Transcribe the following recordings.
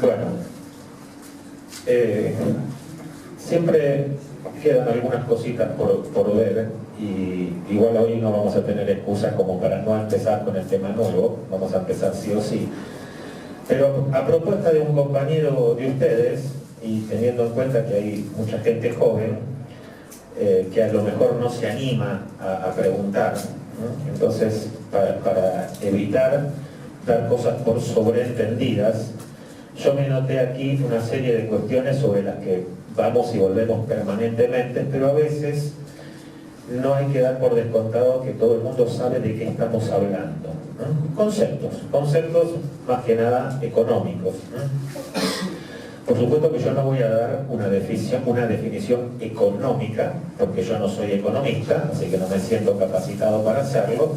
Bueno, siempre quedan algunas cositas por ver, y igual hoy no vamos a tener excusas como para no empezar con el tema nuevo, vamos a empezar sí o sí. Pero a propuesta de un compañero de ustedes, y teniendo en cuenta que hay mucha gente joven, que a lo mejor no se anima a preguntar, ¿no? Entonces, para evitar dar cosas por sobreentendidas, yo me noté aquí una serie de cuestiones sobre las que vamos y volvemos permanentemente, pero a veces no hay que dar por descontado que todo el mundo sabe de qué estamos hablando, ¿no? Conceptos más que nada económicos, ¿no? Por supuesto que yo no voy a dar una definición económica, porque yo no soy economista, así que no me siento capacitado para hacerlo,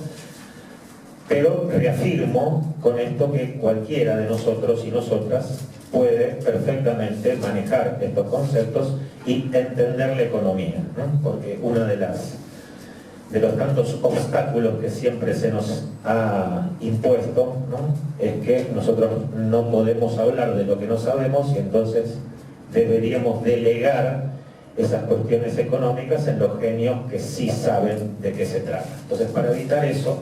pero reafirmo con esto que cualquiera de nosotros y nosotras puede perfectamente manejar estos conceptos y entender la economía, ¿no? Porque una de los tantos obstáculos que siempre se nos ha impuesto, ¿no?, es que nosotros no podemos hablar de lo que no sabemos, y entonces deberíamos delegar esas cuestiones económicas en los genios que sí saben de qué se trata. Entonces, para evitar eso,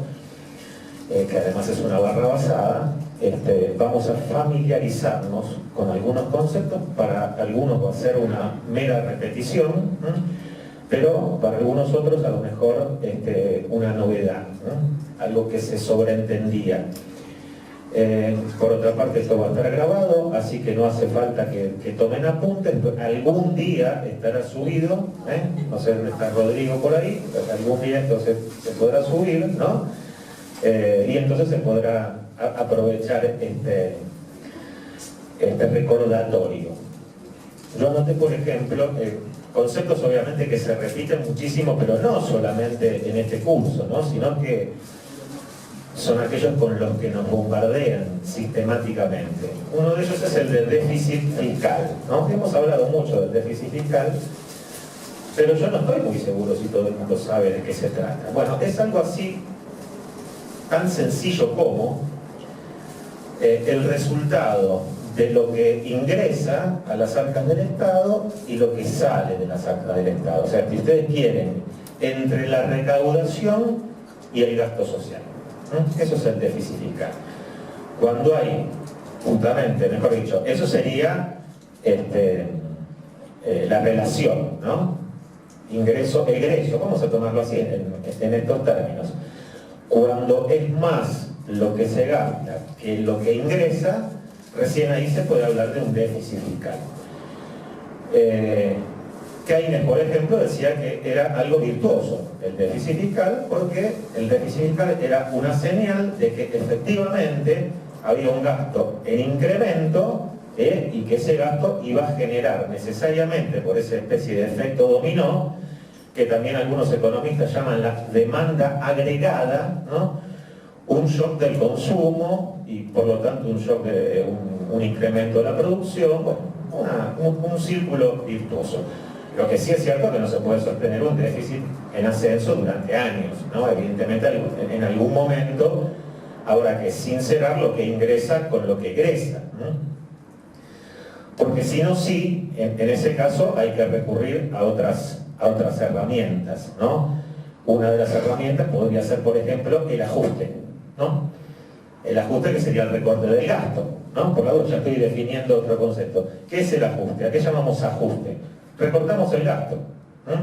que además es una barra basada, vamos a familiarizarnos con algunos conceptos. Para algunos va a ser una mera repetición, ¿no?, pero para algunos otros a lo mejor una novedad, ¿no?, algo que se sobreentendía. Por otra parte, esto va a estar grabado, así que no hace falta que tomen apuntes. Algún día estará subido, no sé dónde está Rodrigo por ahí, algún día entonces se podrá subir, ¿no? Y entonces se podrá aprovechar este recordatorio. Yo anoté, por ejemplo, conceptos obviamente que se repiten muchísimo, pero no solamente en este curso, ¿no?, sino que son aquellos con los que nos bombardean sistemáticamente. Uno de ellos es el del déficit fiscal, ¿no? Hemos hablado mucho del déficit fiscal, pero yo no estoy muy seguro si todo el mundo sabe de qué se trata. Bueno, es algo así tan sencillo como el resultado de lo que ingresa a las arcas del Estado y lo que sale de las arcas del Estado. O sea, si ustedes quieren, entre la recaudación y el gasto social. Eso es el déficit fiscal. Cuando hay, justamente, mejor dicho, eso sería la relación, ¿no?, ingreso-egreso, vamos a tomarlo así en estos términos. Cuando es más lo que se gasta que lo que ingresa, recién ahí se puede hablar de un déficit fiscal. Keynes, por ejemplo, decía que era algo virtuoso el déficit fiscal, porque el déficit fiscal era una señal de que efectivamente había un gasto en incremento, y que ese gasto iba a generar necesariamente, por esa especie de efecto dominó, que también algunos economistas llaman la demanda agregada, ¿no?, un shock del consumo y por lo tanto un shock de un incremento de la producción, bueno, un círculo virtuoso. Lo que sí es cierto es que no se puede sostener un déficit en ascenso durante años, ¿no? Evidentemente en algún momento habrá que sincerar lo que ingresa con lo que egresa, ¿no? Porque si no, sí, en ese caso hay que recurrir a otras herramientas, ¿no? Una de las herramientas podría ser, por ejemplo, el ajuste, ¿no? El ajuste, que sería el recorte del gasto, ¿no? Por lado ya estoy definiendo otro concepto. ¿Qué es el ajuste? ¿A qué llamamos ajuste? Recortamos el gasto, ¿no?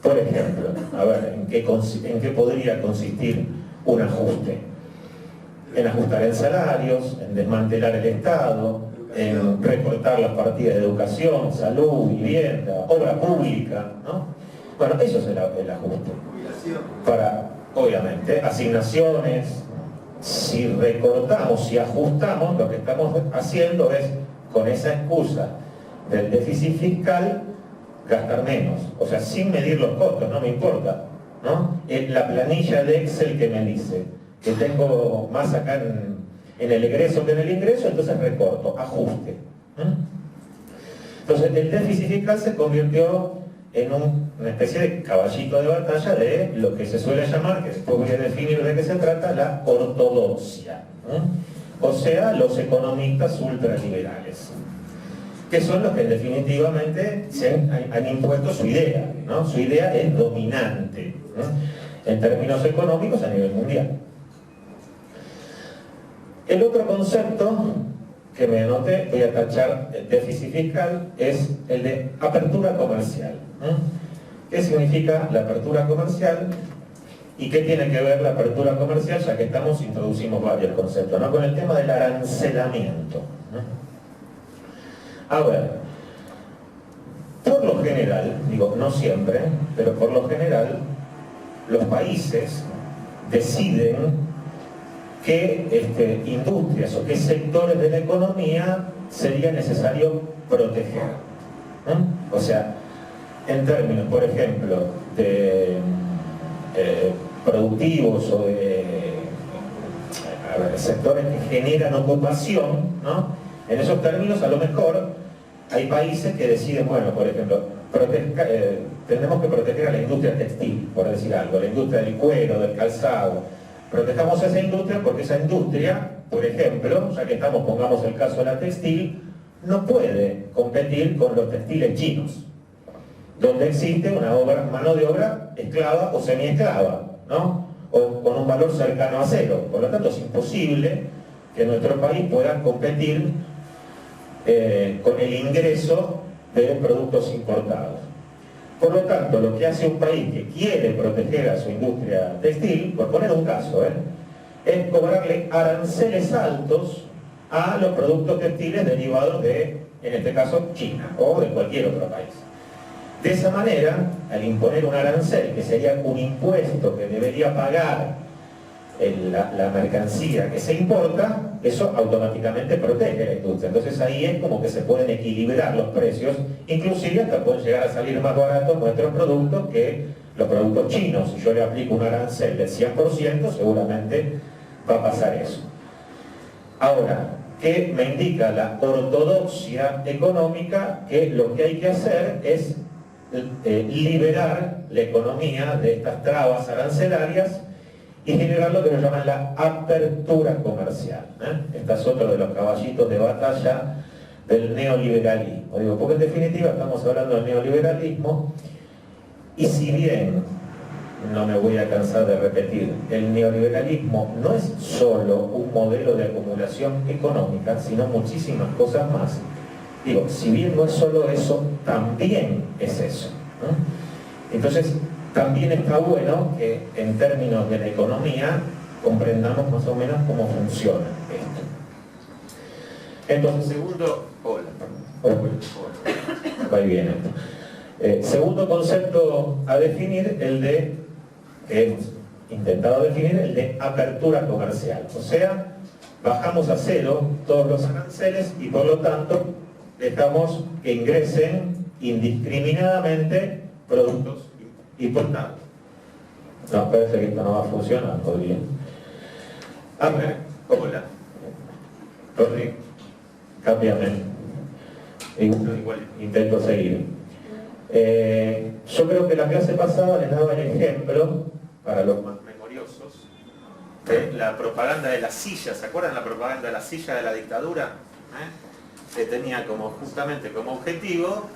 Por ejemplo, a ver, ¿en qué podría consistir un ajuste? En ajustar en salarios, en desmantelar el Estado, en recortar las partidas de educación, salud, vivienda, obra pública, ¿no? Bueno, eso es el ajuste. Para, obviamente, asignaciones. Si recortamos, si ajustamos, lo que estamos haciendo es, con esa excusa del déficit fiscal, gastar menos. O sea, sin medir los costos, no me importa, ¿no? La planilla de Excel que me dice que tengo más acá en el egreso que en el ingreso, entonces recorto, ajuste. Entonces el déficit fiscal se convirtió en una especie de caballito de batalla de lo que se suele llamar, que después voy a definir de qué se trata, la ortodoxia. o sea, los economistas ultraliberales, que son los que definitivamente han impuesto su idea, ¿no? Su idea es dominante, ¿no?, en términos económicos a nivel mundial. El otro concepto que me anoté, voy a tachar el déficit fiscal, es el de apertura comercial. ¿Qué significa la apertura comercial? ¿Y qué tiene que ver la apertura comercial? Ya que estamos, introducimos varios conceptos, ¿no?, con el tema del arancelamiento. A ver, por lo general, digo, no siempre, pero por lo general, los países deciden qué industrias o qué sectores de la economía sería necesario proteger, ¿no? O sea, en términos, por ejemplo, de productivos o de sectores que generan ocupación, ¿no? En esos términos, a lo mejor, hay países que deciden, bueno, por ejemplo, tenemos que proteger a la industria textil, por decir algo, la industria del cuero, del calzado. Protejamos esa industria porque esa industria, por ejemplo, ya que estamos, pongamos el caso de la textil, no puede competir con los textiles chinos, donde existe una mano de obra esclava o semiesclava, ¿no?, o con un valor cercano a cero. Por lo tanto, es imposible que nuestro país pueda competir con el ingreso de productos importados. Por lo tanto, lo que hace un país que quiere proteger a su industria textil, por poner un caso, es cobrarle aranceles altos a los productos textiles derivados de, en este caso, China o de cualquier otro país. De esa manera, al imponer un arancel, que sería un impuesto que debería pagar la mercancía que se importa, eso automáticamente protege la industria. Entonces ahí es como que se pueden equilibrar los precios, inclusive hasta pueden llegar a salir más baratos nuestros productos que los productos chinos. Si yo le aplico un arancel del 100%, seguramente va a pasar eso. Ahora, ¿qué me indica la ortodoxia económica? Que lo que hay que hacer es liberar la economía de estas trabas arancelarias y generar lo que nos llaman la apertura comercial. Este es otro de los caballitos de batalla del neoliberalismo. Digo, porque en definitiva estamos hablando del neoliberalismo, y si bien, no me voy a cansar de repetir, el neoliberalismo no es solo un modelo de acumulación económica, sino muchísimas cosas más. Digo, si bien no es solo eso, también es eso, ¿no? Entonces, también está bueno que en términos de la economía comprendamos más o menos cómo funciona esto. Entonces, va y viene esto. Segundo concepto a definir, el de, que hemos intentado definir, el de apertura comercial. O sea, bajamos a cero todos los aranceles y por lo tanto dejamos que ingresen indiscriminadamente productos importados. No, parece que esto no va a funcionar todavía. A ver, hola. Rodrigo, cámbiame. Igual intento seguir. Yo creo que la clase pasada les daba el ejemplo, para los más memoriosos, de la propaganda de la silla. ¿Se acuerdan la propaganda de la silla de la dictadura? Que tenía justamente como objetivo...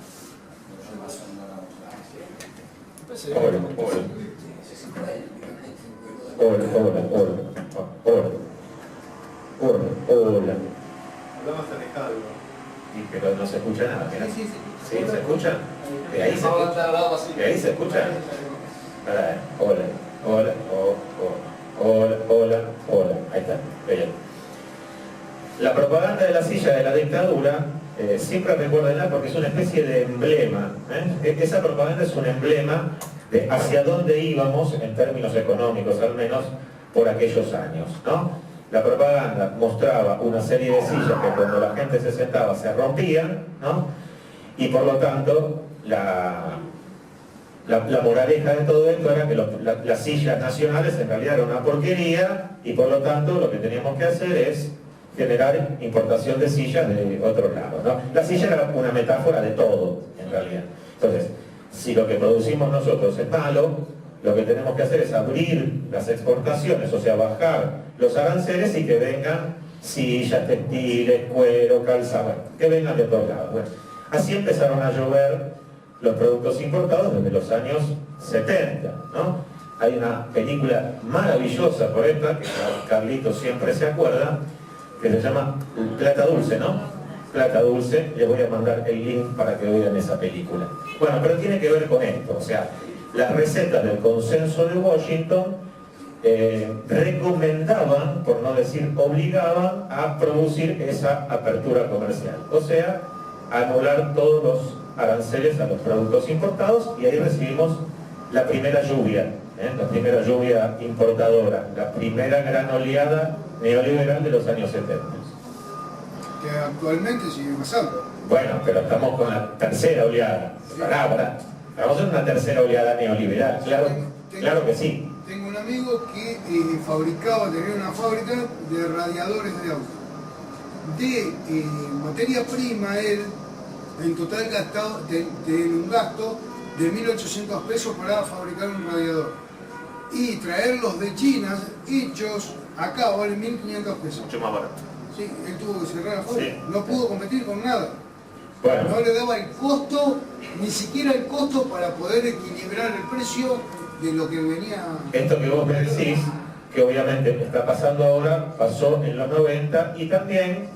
Hola. Hablamos alejado. Pero no se escucha nada. Sí, ¿Sí? ¿Se escucha? ¿De ahí se escucha? ¿De ahí se escucha? Hola. Ahí está. Bien. La propaganda de la silla de la dictadura, siempre recuérdenla porque es una especie de emblema. Esa propaganda es un emblema de hacia dónde íbamos en términos económicos, al menos por aquellos años, ¿no? La propaganda mostraba una serie de sillas que cuando la gente se sentaba se rompían, ¿no? Y por lo tanto la moraleja de todo esto era que las sillas nacionales en realidad eran una porquería, y por lo tanto lo que teníamos que hacer es generar importación de sillas de otro lado, ¿no? La silla era una metáfora de todo, en realidad. Entonces, si lo que producimos nosotros es malo, lo que tenemos que hacer es abrir las exportaciones, o sea, bajar los aranceles y que vengan sillas, textiles, cuero, calzado, bueno, que vengan de todos lados. Bueno, así empezaron a llover los productos importados desde los años 70, ¿no? Hay una película maravillosa por esta, que Carlito siempre se acuerda, que se llama Plata Dulce, ¿no? Plata Dulce, les voy a mandar el link para que vean esa película. Bueno, pero tiene que ver con esto, o sea, las recetas del Consenso de Washington recomendaban, por no decir obligaban, a producir esa apertura comercial. O sea, anular todos los aranceles a los productos importados, y ahí recibimos la primera lluvia, la primera lluvia importadora, la primera gran oleada neoliberal de los años 70. Que actualmente sigue pasando. Bueno, pero estamos con la tercera oleada. Pará. Estamos en una tercera oleada neoliberal, claro que sí. Tengo un amigo que tenía una fábrica de radiadores de auto. De materia prima, él en total tiene un gasto de 1.800 pesos para fabricar un radiador. Y traerlos de China, hechos acá, vale 1.500 pesos. Mucho más barato. Sí, él tuvo que cerrar la fábrica. Sí. No pudo competir con nada. Bueno. No le daba el costo, ni siquiera el costo para poder equilibrar el precio de lo que venía. Esto que vos me decís, que obviamente está pasando ahora, pasó en los 90 y también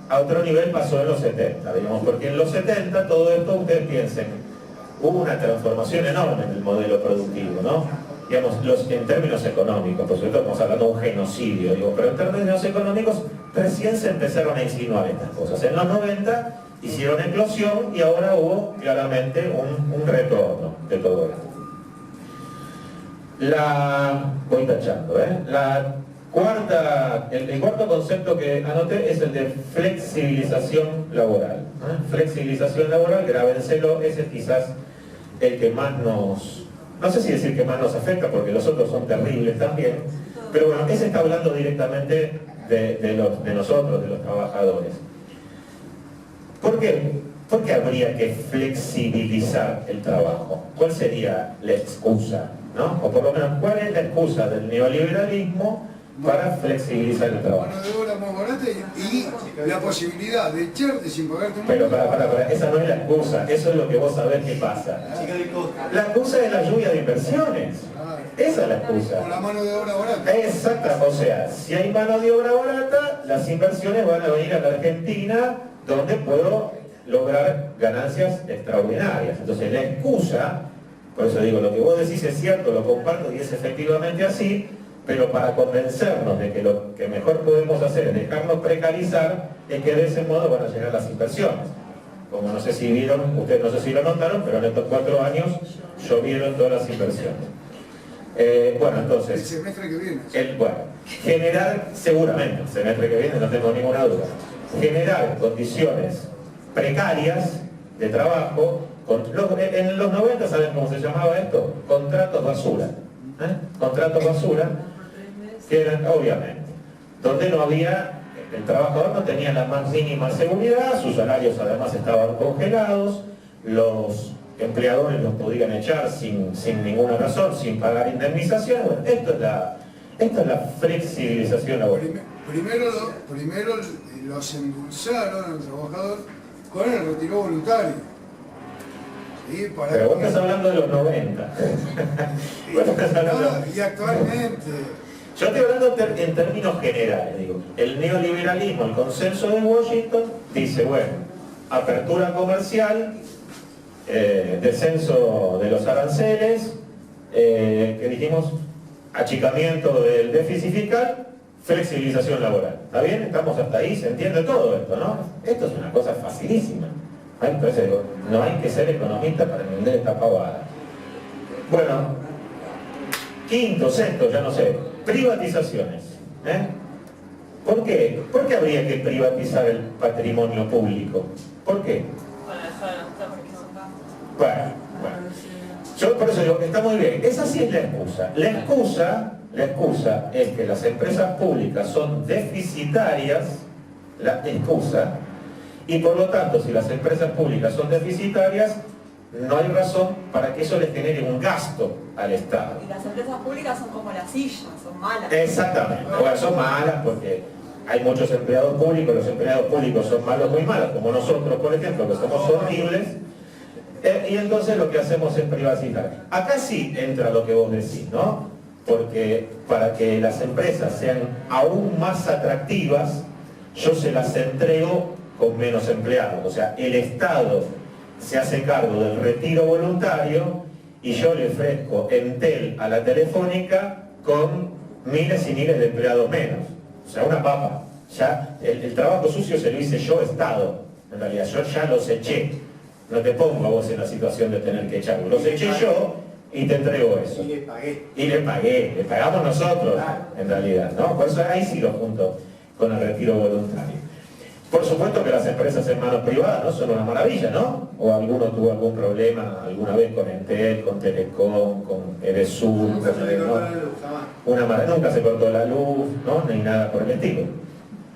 a otro nivel pasó en los 70, digamos, porque en los 70 todo esto, ustedes piensen, hubo una transformación enorme en el modelo productivo, ¿no? Digamos, en términos económicos, por supuesto estamos hablando de un genocidio, digo, pero en términos económicos recién se empezaron a insinuar estas cosas. En los 90 hicieron eclosión y ahora hubo claramente un retorno de todo esto. Voy tachando, el cuarto concepto que anoté es el de flexibilización laboral. Flexibilización laboral, grábenselo, ese es quizás el que más no sé si decir que más nos afecta, porque los otros son terribles también, pero bueno, ese está hablando directamente de nosotros, de los trabajadores. ¿Por qué? ¿Por qué habría que flexibilizar el trabajo? ¿Cuál sería la excusa? ¿No? O por lo menos, ¿cuál es la excusa del neoliberalismo para flexibilizar el trabajo? Mano de obra más barata y la posibilidad de echarte sin pagarte un Pero para, esa no es la excusa, eso es lo que vos sabés que pasa. La excusa es la lluvia de inversiones. Esa es la excusa. Con la mano de obra barata. Exacta, o sea, si hay mano de obra barata, las inversiones van a venir a la Argentina, donde puedo lograr ganancias extraordinarias. Entonces la excusa, por eso digo, lo que vos decís es cierto, lo comparto y es efectivamente así, pero para convencernos de que lo que mejor podemos hacer es dejarnos precarizar, es que de ese modo van a llegar las inversiones. Como no sé si vieron, ustedes no sé si lo notaron, pero en estos 4 años llovieron todas las inversiones. Bueno, entonces... El semestre que viene. Generar, seguramente, el semestre que viene, no tengo ninguna duda, generar condiciones precarias de trabajo. En los 90, ¿saben cómo se llamaba esto? Contratos basura. Contratos basura, que eran, obviamente, donde no había, el trabajador no tenía la más mínima seguridad, sus salarios además estaban congelados, los empleadores los podían echar sin ninguna razón, sin pagar indemnización. Bueno, esto es la flexibilización laboral. Primero los endulzaron al trabajador con el retiro voluntario. ¿Sí? Pero vos estás hablando de los 90. Y actualmente. Yo estoy hablando en términos generales, digo. El neoliberalismo, el Consenso de Washington, dice, bueno, apertura comercial, descenso de los aranceles, que dijimos, achicamiento del déficit fiscal, flexibilización laboral. ¿Está bien? Estamos hasta ahí, se entiende todo esto, ¿no? Esto es una cosa facilísima. Entonces, no hay que ser economista para entender esta pavada. Bueno, quinto, sexto, ya no sé, privatizaciones. ¿Por qué? ¿Por qué habría que privatizar el patrimonio público? ¿Por qué? Bueno. Yo por eso digo que está muy bien. Esa sí es la excusa. La excusa es que las empresas públicas son deficitarias, la excusa, y por lo tanto, si las empresas públicas son deficitarias, no hay razón para que eso les genere un gasto al Estado. Y las empresas públicas son como las sillas, son malas. Exactamente. Bueno, son malas porque hay muchos empleados públicos, los empleados públicos son malos, muy malos, como nosotros, por ejemplo, que somos horribles, y entonces lo que hacemos es privatizar. Acá sí entra lo que vos decís, ¿no? Porque para que las empresas sean aún más atractivas, yo se las entrego con menos empleados. O sea, el Estado se hace cargo del retiro voluntario y yo le ofrezco Entel a la Telefónica con miles y miles de empleados menos. O sea, una papa. Ya el trabajo sucio se lo hice yo, Estado. En realidad, yo ya los eché. No te pongo a vos en la situación de tener que echarlos. Los eché yo y te entrego eso. Y le pagué. Y le pagué. Le pagamos nosotros, en realidad, ¿no? Por eso ahí sí lo junto con el retiro voluntario. Por supuesto que las empresas en manos privadas, ¿no?, son una maravilla, ¿no? O alguno tuvo algún problema alguna vez con Entel, con Telecom, con Edesur, Nunca se le cortó la luz, jamás. nunca se cortó la luz, ¿no? Ni nada por el estilo.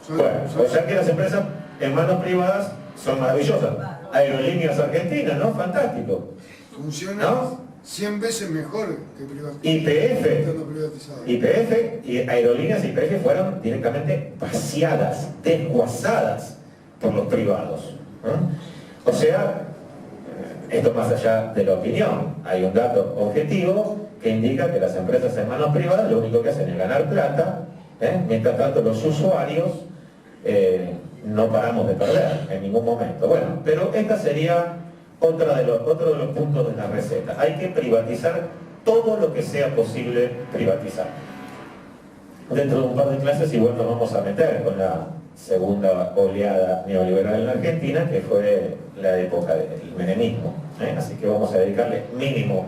Bueno, o sea que las empresas en manos privadas son maravillosas. Aerolíneas Argentinas, ¿no? Fantástico. Funciona, ¿no? 100 veces mejor que privatizado. YPF y Aerolíneas YPF fueron directamente vaciadas, desguazadas por los privados, ¿no? O sea, esto más allá de la opinión, hay un dato objetivo que indica que las empresas en manos privadas lo único que hacen es ganar plata, mientras tanto los usuarios no paramos de perder en ningún momento. Bueno, pero esta sería otro de los puntos de la receta. Hay que privatizar todo lo que sea posible privatizar. Dentro de un par de clases igual nos vamos a meter con la segunda oleada neoliberal en la Argentina, que fue la época del menemismo. Así que vamos a dedicarle mínimo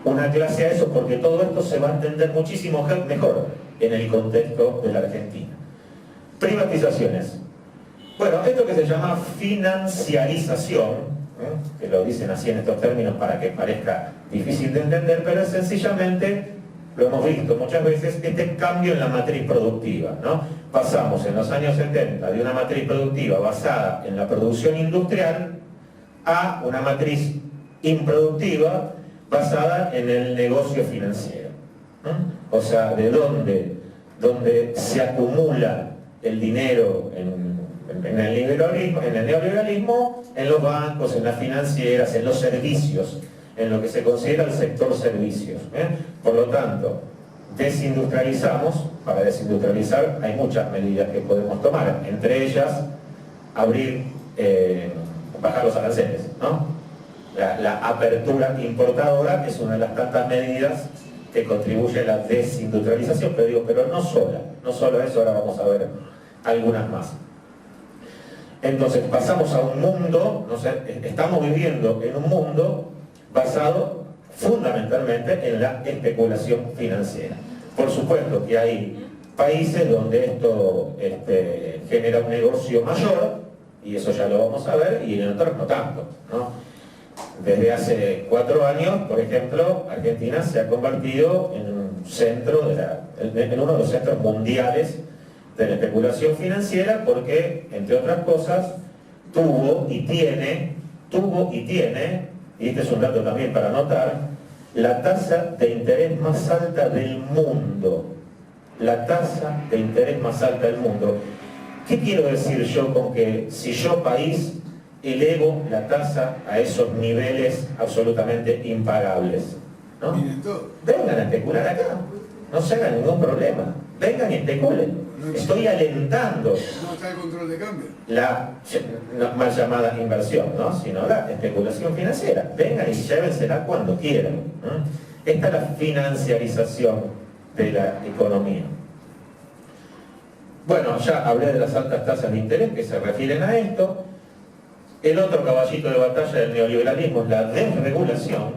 una clase a eso, porque todo esto se va a entender muchísimo mejor en el contexto de la Argentina. Privatizaciones. Bueno, esto que se llama financiarización, que lo dicen así en estos términos para que parezca difícil de entender, pero es sencillamente, lo hemos visto muchas veces, este cambio en la matriz productiva, ¿no? Pasamos en los años 70 de una matriz productiva basada en la producción industrial a una matriz improductiva basada en el negocio financiero, ¿no? O sea, de donde se acumula el dinero en el neoliberalismo, en los bancos, en las financieras, en los servicios, en lo que se considera el sector servicios. Por lo tanto, desindustrializamos. Para desindustrializar hay muchas medidas que podemos tomar, entre ellas bajar los aranceles, ¿no? La apertura importadora es una de las tantas medidas que contribuye a la desindustrialización, pero no solo eso, ahora vamos a ver algunas más. Entonces pasamos a un mundo, estamos viviendo en un mundo basado fundamentalmente en la especulación financiera. Por supuesto que hay países donde esto genera un negocio mayor, y eso ya lo vamos a ver, y en otros no tanto, ¿no? Desde hace 4 años, por ejemplo, Argentina se ha convertido en en uno de los centros mundiales de la especulación financiera, porque, entre otras cosas, tuvo y tiene, y este es un dato también para anotar, la tasa de interés más alta del mundo. La tasa de interés más alta del mundo. ¿Qué quiero decir yo con que si yo, país, elevo la tasa a esos niveles absolutamente impagables? ¿No? Vengan a especular acá, no se hagan ningún problema. Vengan y especulen. Estoy alentando no está el control de cambio. La mal llamada inversión, ¿no?, sino la especulación financiera. Vengan y llévensela cuando quieran, ¿no? Esta es la financiarización de la economía. Bueno, ya hablé de las altas tasas de interés que se refieren a esto. El otro caballito de batalla del neoliberalismo es la desregulación.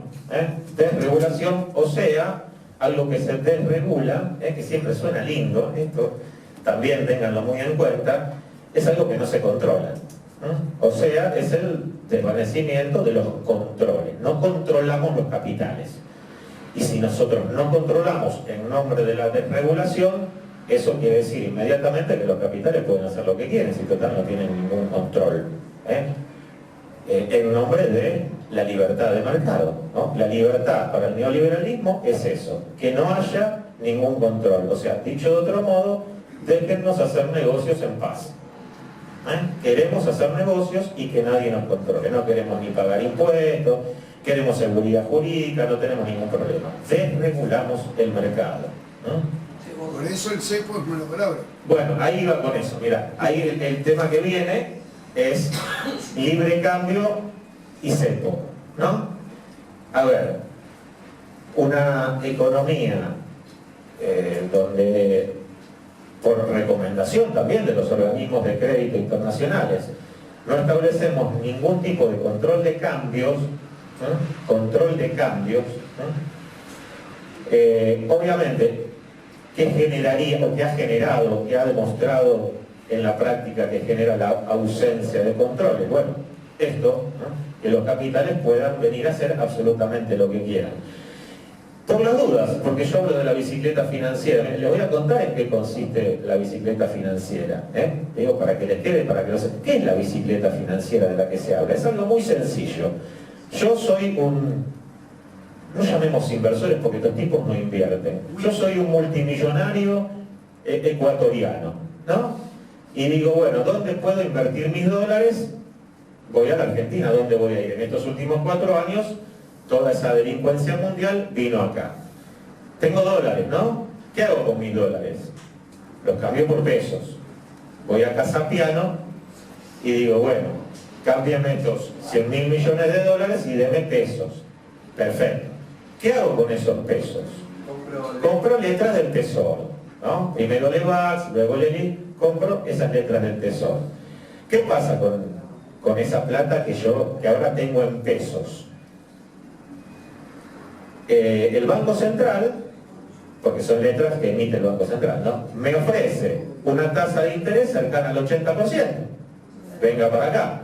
Desregulación, o sea, algo que se desregula, que siempre suena lindo, esto también ténganlo muy en cuenta, es algo que no se controla. O sea, es el desvanecimiento de los controles. No controlamos los capitales. Y si nosotros no controlamos en nombre de la desregulación, eso quiere decir inmediatamente que los capitales pueden hacer lo que quieren, si total no tienen ningún control. En nombre de la libertad de mercado, ¿no? La libertad para el neoliberalismo es eso, que no haya ningún control. O sea, dicho de otro modo, déjennos hacer negocios en paz. Queremos hacer negocios y que nadie nos controle. No queremos ni pagar impuestos, queremos seguridad jurídica, no tenemos ningún problema. Desregulamos el mercado, ¿no? Por eso el cepo es mala palabra. Bueno, ahí va con eso. Mira, ahí el tema que viene es libre cambio y cepo, ¿no? A ver, una economía donde, por recomendación también de los organismos de crédito internacionales, no establecemos ningún tipo de control de cambios, ¿no? Control de cambios, ¿no? Obviamente, ¿qué generaría, o qué ha generado, qué ha demostrado en la práctica que genera la ausencia de controles? Bueno, esto, ¿no? Que los capitales puedan venir a hacer absolutamente lo que quieran. Por las dudas, porque yo hablo de la bicicleta financiera, les voy a contar en qué consiste la bicicleta financiera. Digo, para que les quede, para que lo sepan. ¿Qué es la bicicleta financiera de la que se habla? Es algo muy sencillo. Yo soy no llamemos inversores porque estos tipos no invierten. Yo soy un multimillonario ecuatoriano, ¿no? Y digo, bueno, ¿dónde puedo invertir mis dólares? Voy a la Argentina. ¿Dónde voy a ir? En estos últimos 4 años, toda esa delincuencia mundial vino acá. Tengo dólares, ¿no? ¿Qué hago con mis dólares? Los cambio por pesos. Voy a Casapiano y digo, bueno, cámbiame estos 100.000 millones de dólares y deme pesos. Perfecto. ¿Qué hago con esos pesos? Compro letras del tesoro, ¿no? Primero Levax, luego Lenin, compro esas letras del tesoro. ¿Qué pasa con esa plata que ahora tengo en pesos? El Banco Central, porque son letras que emite el Banco Central, ¿no? Me ofrece una tasa de interés cercana al 80%. Venga para acá.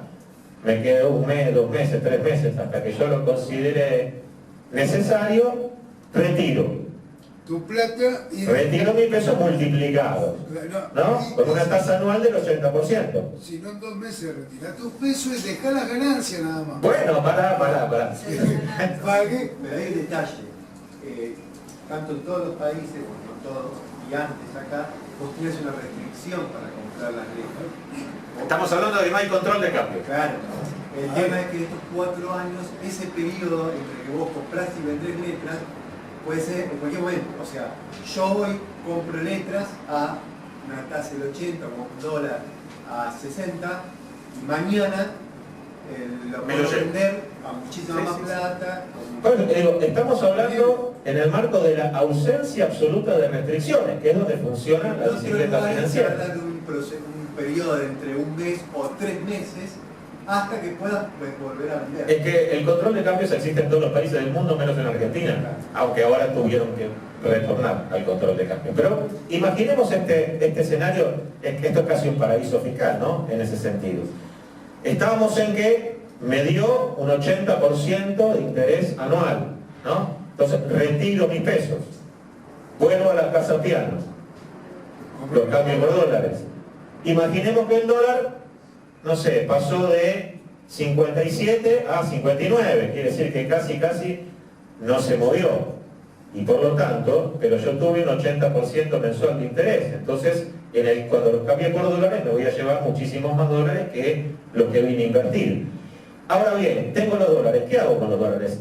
Me quedo 1 mes, 2 meses, 3 meses, hasta que yo lo considere necesario, retiro. Tu plata y... Retiro mis pesos multiplicados, ¿no? Con una tasa anual del 80%. Si no, en 2 meses retira tus pesos y deja las ganancias nada más. Bueno, pará. ¿Para qué? Pero hay un detalle. Tanto en todos los países, como en todos, y antes acá, vos tienes una restricción para comprar las letras. Estamos hablando de que no hay control de cambio. Claro. El tema es que estos 4 años, ese periodo entre que vos comprás y vendés letras, puede ser en cualquier momento. O sea, yo voy, compro letras a una tasa del 80 o $1 a 60, y mañana lo puedo vender a muchísima más plata. Bueno, digo, estamos hablando en el marco de la ausencia absoluta de restricciones, que es donde funciona la bicicleta financiera. Hablar de un periodo de entre 1 mes o 3 meses hasta que puedas volver a vender. Es que el control de cambios existe en todos los países del mundo, menos en Argentina, aunque ahora tuvieron que retornar al control de cambios. Pero imaginemos este escenario, es que esto es casi un paraíso fiscal, ¿no? En ese sentido. Estábamos en que me dio un 80% de interés anual, ¿no? Entonces retiro mis pesos, vuelvo a la casa piano, los cambio por dólares. Imaginemos que el dólar, no sé, pasó de 57 a 59, quiere decir que casi no se movió. Y por lo tanto, pero yo tuve un 80% mensual de interés. Entonces, cuando los cambié por dólares, me voy a llevar muchísimos más dólares que lo que vine a invertir. Ahora bien, tengo los dólares, ¿qué hago con los dólares?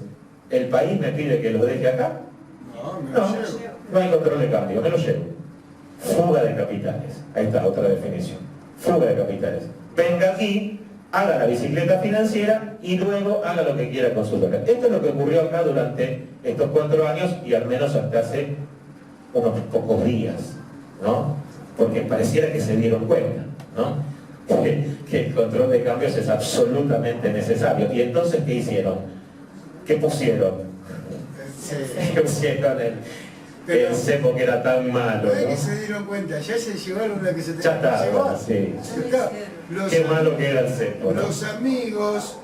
¿El país me pide que los deje acá? No hay control de cambio, me los llevo. Fuga de capitales. Ahí está, otra definición. Fuga de capitales. Venga aquí, haga la bicicleta financiera y luego haga lo que quiera con su dólar. Esto es lo que ocurrió acá durante estos 4 años y al menos hasta hace unos pocos días, ¿no? Porque pareciera que se dieron cuenta, ¿no? Que el control de cambios es absolutamente necesario. ¿Y entonces qué hicieron? ¿Qué pusieron? ¿Qué pusieron el cepo que era tan malo? No es que ¿no? se dieron cuenta, ya se llevaron la que se Ya tenía que está, llevar. sí. Los, Qué malo que era el cepo, ¿no? los amigos,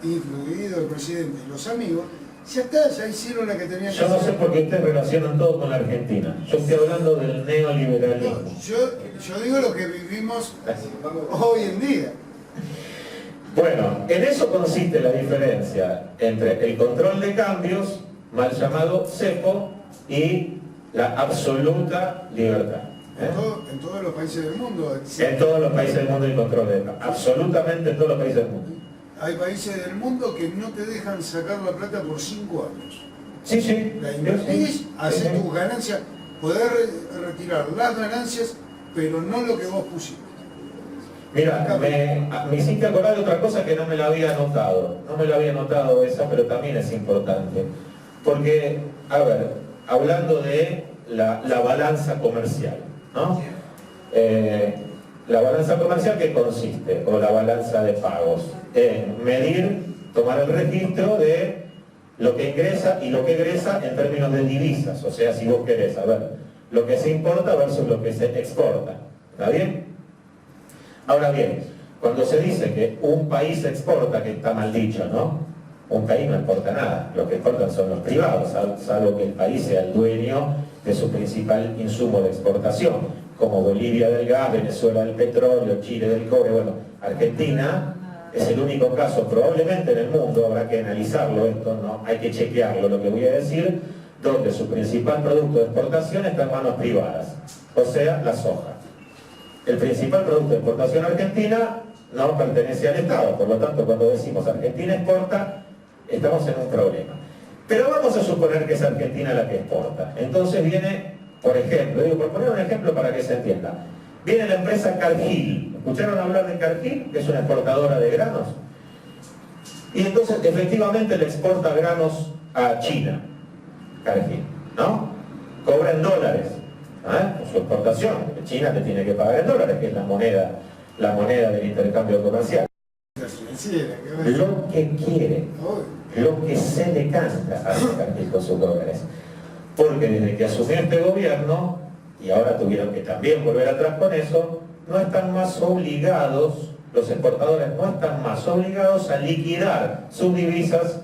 incluido el presidente, los amigos, ya está, ya hicieron la que tenían que Yo no sé hacer. por qué ustedes relacionan todo con la Argentina. Yo estoy hablando del neoliberalismo. No, yo digo lo que vivimos hoy en día. Bueno, en eso consiste la diferencia entre el control de cambios, mal llamado cepo, y la absoluta libertad. En todos los países del mundo. En todos los países del mundo hay control de EPA, absolutamente en todos los países del mundo. Hay países del mundo que no te dejan sacar la plata por 5 años. Sí, sí. La invertís, haces tus ganancias, podés retirar las ganancias, pero no lo que vos pusiste. Mira, me hiciste acordar de otra cosa que no me la había anotado. No me la había anotado esa, pero también es importante. Porque, a ver, hablando de la balanza comercial, ¿no? La balanza comercial, ¿qué consiste? O la balanza de pagos. En medir, tomar el registro de lo que ingresa y lo que egresa en términos de divisas. O sea, si vos querés saber lo que se importa versus lo que se exporta. ¿Está bien? Ahora bien, cuando se dice que un país exporta, que está mal dicho, ¿no? Un país no exporta nada. Lo que exportan son los privados, salvo que el país sea el dueño de su principal insumo de exportación, como Bolivia del gas, Venezuela del petróleo, Chile del cobre. Bueno, Argentina es el único caso probablemente en el mundo, habrá que analizarlo esto, ¿no? Hay que chequearlo lo que voy a decir, donde su principal producto de exportación está en manos privadas, o sea, la soja. El principal producto de exportación argentina no pertenece al Estado, por lo tanto cuando decimos Argentina exporta, estamos en un problema. Pero vamos a suponer que es Argentina la que exporta. Entonces viene, por ejemplo, por poner un ejemplo para que se entienda, viene la empresa Cargill. ¿Escucharon hablar de Cargill? Que es una exportadora de granos. Y entonces efectivamente le exporta granos a China, Cargill, ¿no? Cobra en dólares, por su exportación. China te tiene que pagar en dólares, que es la moneda del intercambio comercial. Lo que quiere, lo que se le canta a Cargill con sus dólares. Porque desde que asumió este gobierno, y ahora tuvieron que también volver atrás con eso, no están más obligados, los exportadores no están más obligados a liquidar sus divisas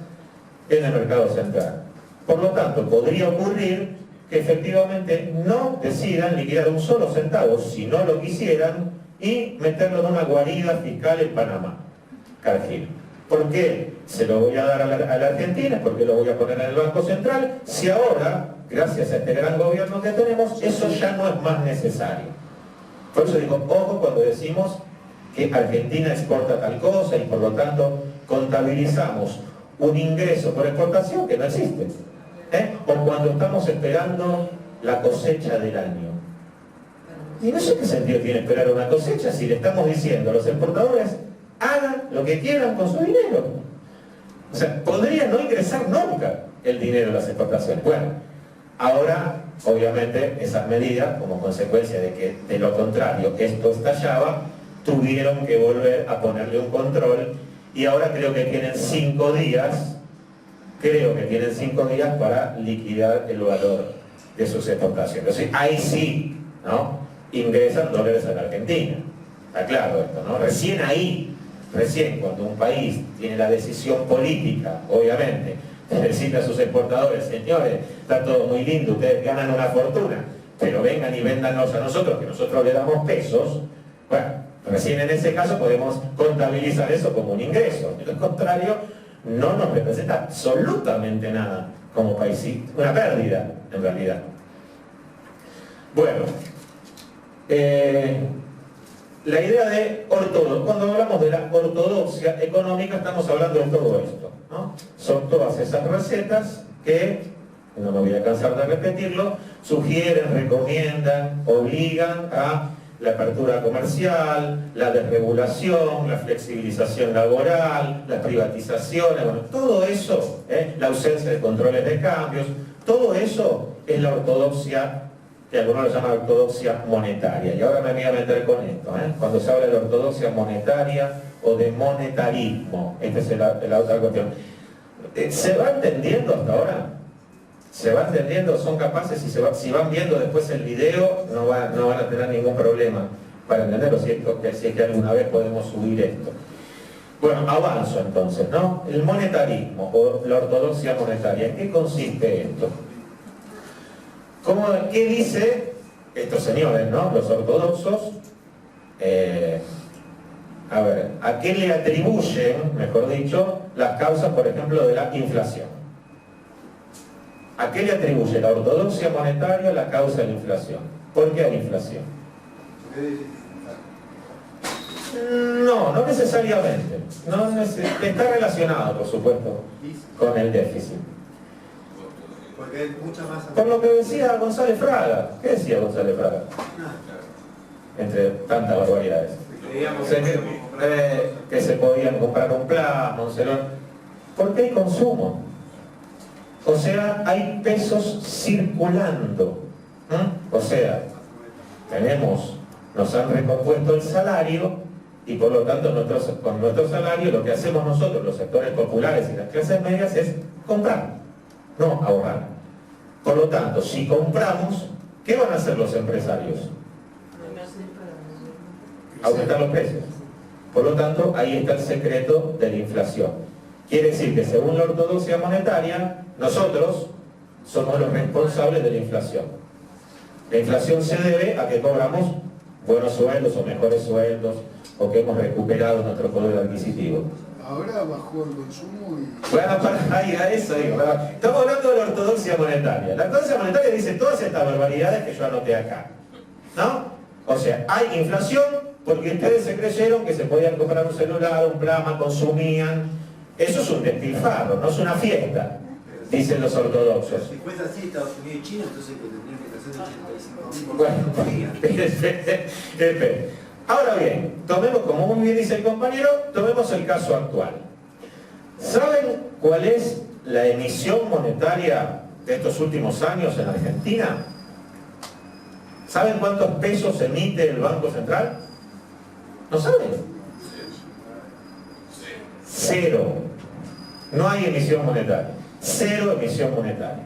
en el mercado central. Por lo tanto, podría ocurrir que efectivamente no decidan liquidar un solo centavo, si no lo quisieran, y meterlo en una guarida fiscal en Panamá, Cargill. ¿Por qué se lo voy a dar a la Argentina? ¿Por qué lo voy a poner en el Banco Central? Si ahora, gracias a este gran gobierno que tenemos, eso ya no es más necesario. Por eso digo, ojo cuando decimos que Argentina exporta tal cosa y por lo tanto contabilizamos un ingreso por exportación que no existe. O cuando estamos esperando la cosecha del año. Y no sé qué sentido tiene esperar una cosecha si le estamos diciendo a los exportadores hagan lo que quieran con su dinero. O sea, podría no ingresar nunca el dinero de las exportaciones. Bueno, ahora, obviamente, esas medidas, como consecuencia de que, de lo contrario, esto estallaba, tuvieron que volver a ponerle un control y ahora creo que tienen 5 días, para liquidar el valor de sus exportaciones. O sea, ahí sí, ¿no? Ingresan dólares a la Argentina. Está claro esto, ¿no? Recién cuando un país tiene la decisión política, obviamente, de decirle a sus exportadores, señores, está todo muy lindo, ustedes ganan una fortuna, pero vengan y véndanos a nosotros, que nosotros le damos pesos. Bueno, recién en ese caso podemos contabilizar eso como un ingreso. De lo contrario, no nos representa absolutamente nada como país, una pérdida en realidad. Bueno, la idea de ortodoxia, cuando hablamos de la ortodoxia económica estamos hablando de todo esto, ¿no? Son todas esas recetas que, no me voy a cansar de repetirlo, sugieren, recomiendan, obligan a la apertura comercial, la desregulación, la flexibilización laboral, las privatizaciones, bueno, todo eso, la ausencia de controles de cambios, todo eso es la ortodoxia, que algunos lo llaman ortodoxia monetaria. Y ahora me voy a meter con esto, cuando se habla de ortodoxia monetaria o de monetarismo, esta es la otra cuestión. ¿Se va entendiendo hasta ahora? ¿Se va entendiendo? ¿Son capaces? Si van viendo después el video, no van a tener ningún problema para entenderlo, si es que alguna vez podemos subir esto. Bueno, avanzo entonces, ¿no? El monetarismo o la ortodoxia monetaria, ¿en qué consiste esto? ¿Qué dice estos señores, ¿no? Los ortodoxos? ¿A qué le atribuyen, mejor dicho, las causas, por ejemplo, de la inflación? ¿A qué le atribuye la ortodoxia monetaria la causa de la inflación? ¿Por qué hay inflación? No, no necesariamente. Está relacionado, por supuesto, con el déficit. Porque hay mucha más... Por lo que decía González Fraga. ¿Qué decía González Fraga? Entre tantas barbaridades. Que se podían comprar un plasma, un celón. Porque hay consumo. O sea, hay pesos circulando. O sea, nos han recompuesto el salario y por lo tanto con nuestro salario lo que hacemos nosotros, los sectores populares y las clases medias, es comprar, no ahorrar. Por lo tanto, si compramos, ¿qué van a hacer los empresarios? Aumentar los precios. Por lo tanto, ahí está el secreto de la inflación. Quiere decir que según la ortodoxia monetaria, nosotros somos los responsables de la inflación. La inflación se debe a que cobramos buenos sueldos o mejores sueldos, o que hemos recuperado nuestro poder adquisitivo. Ahora bajó el consumo y... Bueno, para ahí a eso digo. Estamos hablando de la ortodoxia monetaria. La ortodoxia monetaria dice todas estas barbaridades que yo anoté acá, ¿no? O sea, hay inflación porque ustedes se creyeron que se podían comprar un celular, un plasma, consumían. Eso es un despilfarro, no es una fiesta, dicen los ortodoxos. Si fuese así Estados Unidos y China, entonces tendrían que hacer 85.000 por Bueno, ahora bien, tomemos, como muy bien dice el compañero, tomemos el caso actual. ¿Saben cuál es la emisión monetaria de estos últimos años en Argentina? ¿Saben cuántos pesos emite el Banco Central? ¿No saben? Cero. No hay emisión monetaria. Cero emisión monetaria.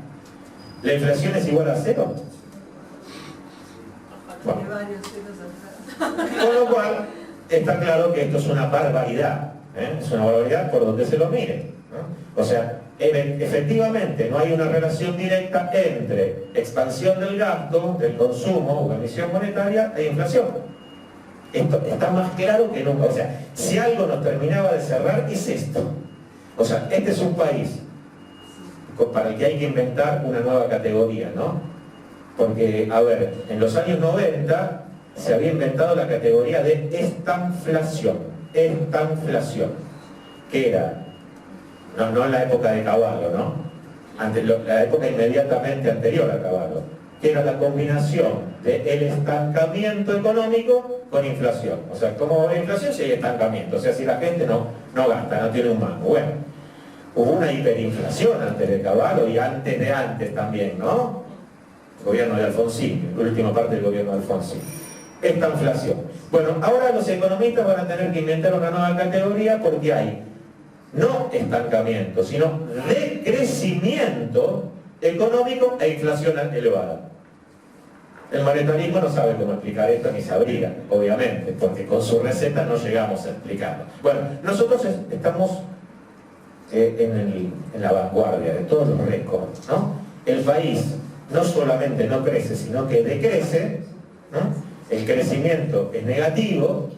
¿La inflación es igual a cero? Bueno. Con lo cual, está claro que esto es una barbaridad. Es una barbaridad por donde se lo mire, ¿no? O sea, efectivamente no hay una relación directa entre expansión del gasto, del consumo o emisión monetaria e inflación. Esto está más claro que nunca. O sea, si algo nos terminaba de cerrar, es esto. O sea, este es un país para el que hay que inventar una nueva categoría, ¿no? Porque, a ver, en los años 90 se había inventado la categoría de estanflación, que era, no en la época de Cavallo, ¿no? La época inmediatamente anterior a Cavallo, que era la combinación del estancamiento económico con inflación. O sea, ¿cómo va a haber inflación si hay estancamiento? O sea, si la gente no gasta, no tiene un mango. Bueno, hubo una hiperinflación antes de Cavallo y antes de antes también, ¿no? El gobierno de Alfonsín, la última parte del gobierno de Alfonsín. Esta inflación. Bueno, ahora los economistas van a tener que inventar una nueva categoría porque hay no estancamiento, sino decrecimiento económico e inflación elevada. El monetarismo no sabe cómo explicar esto ni sabría, obviamente, porque con su receta no llegamos a explicarlo. Bueno, nosotros estamos en la vanguardia de todos los récords, ¿no? El país no solamente no crece, sino que decrece, ¿no? El crecimiento es negativo,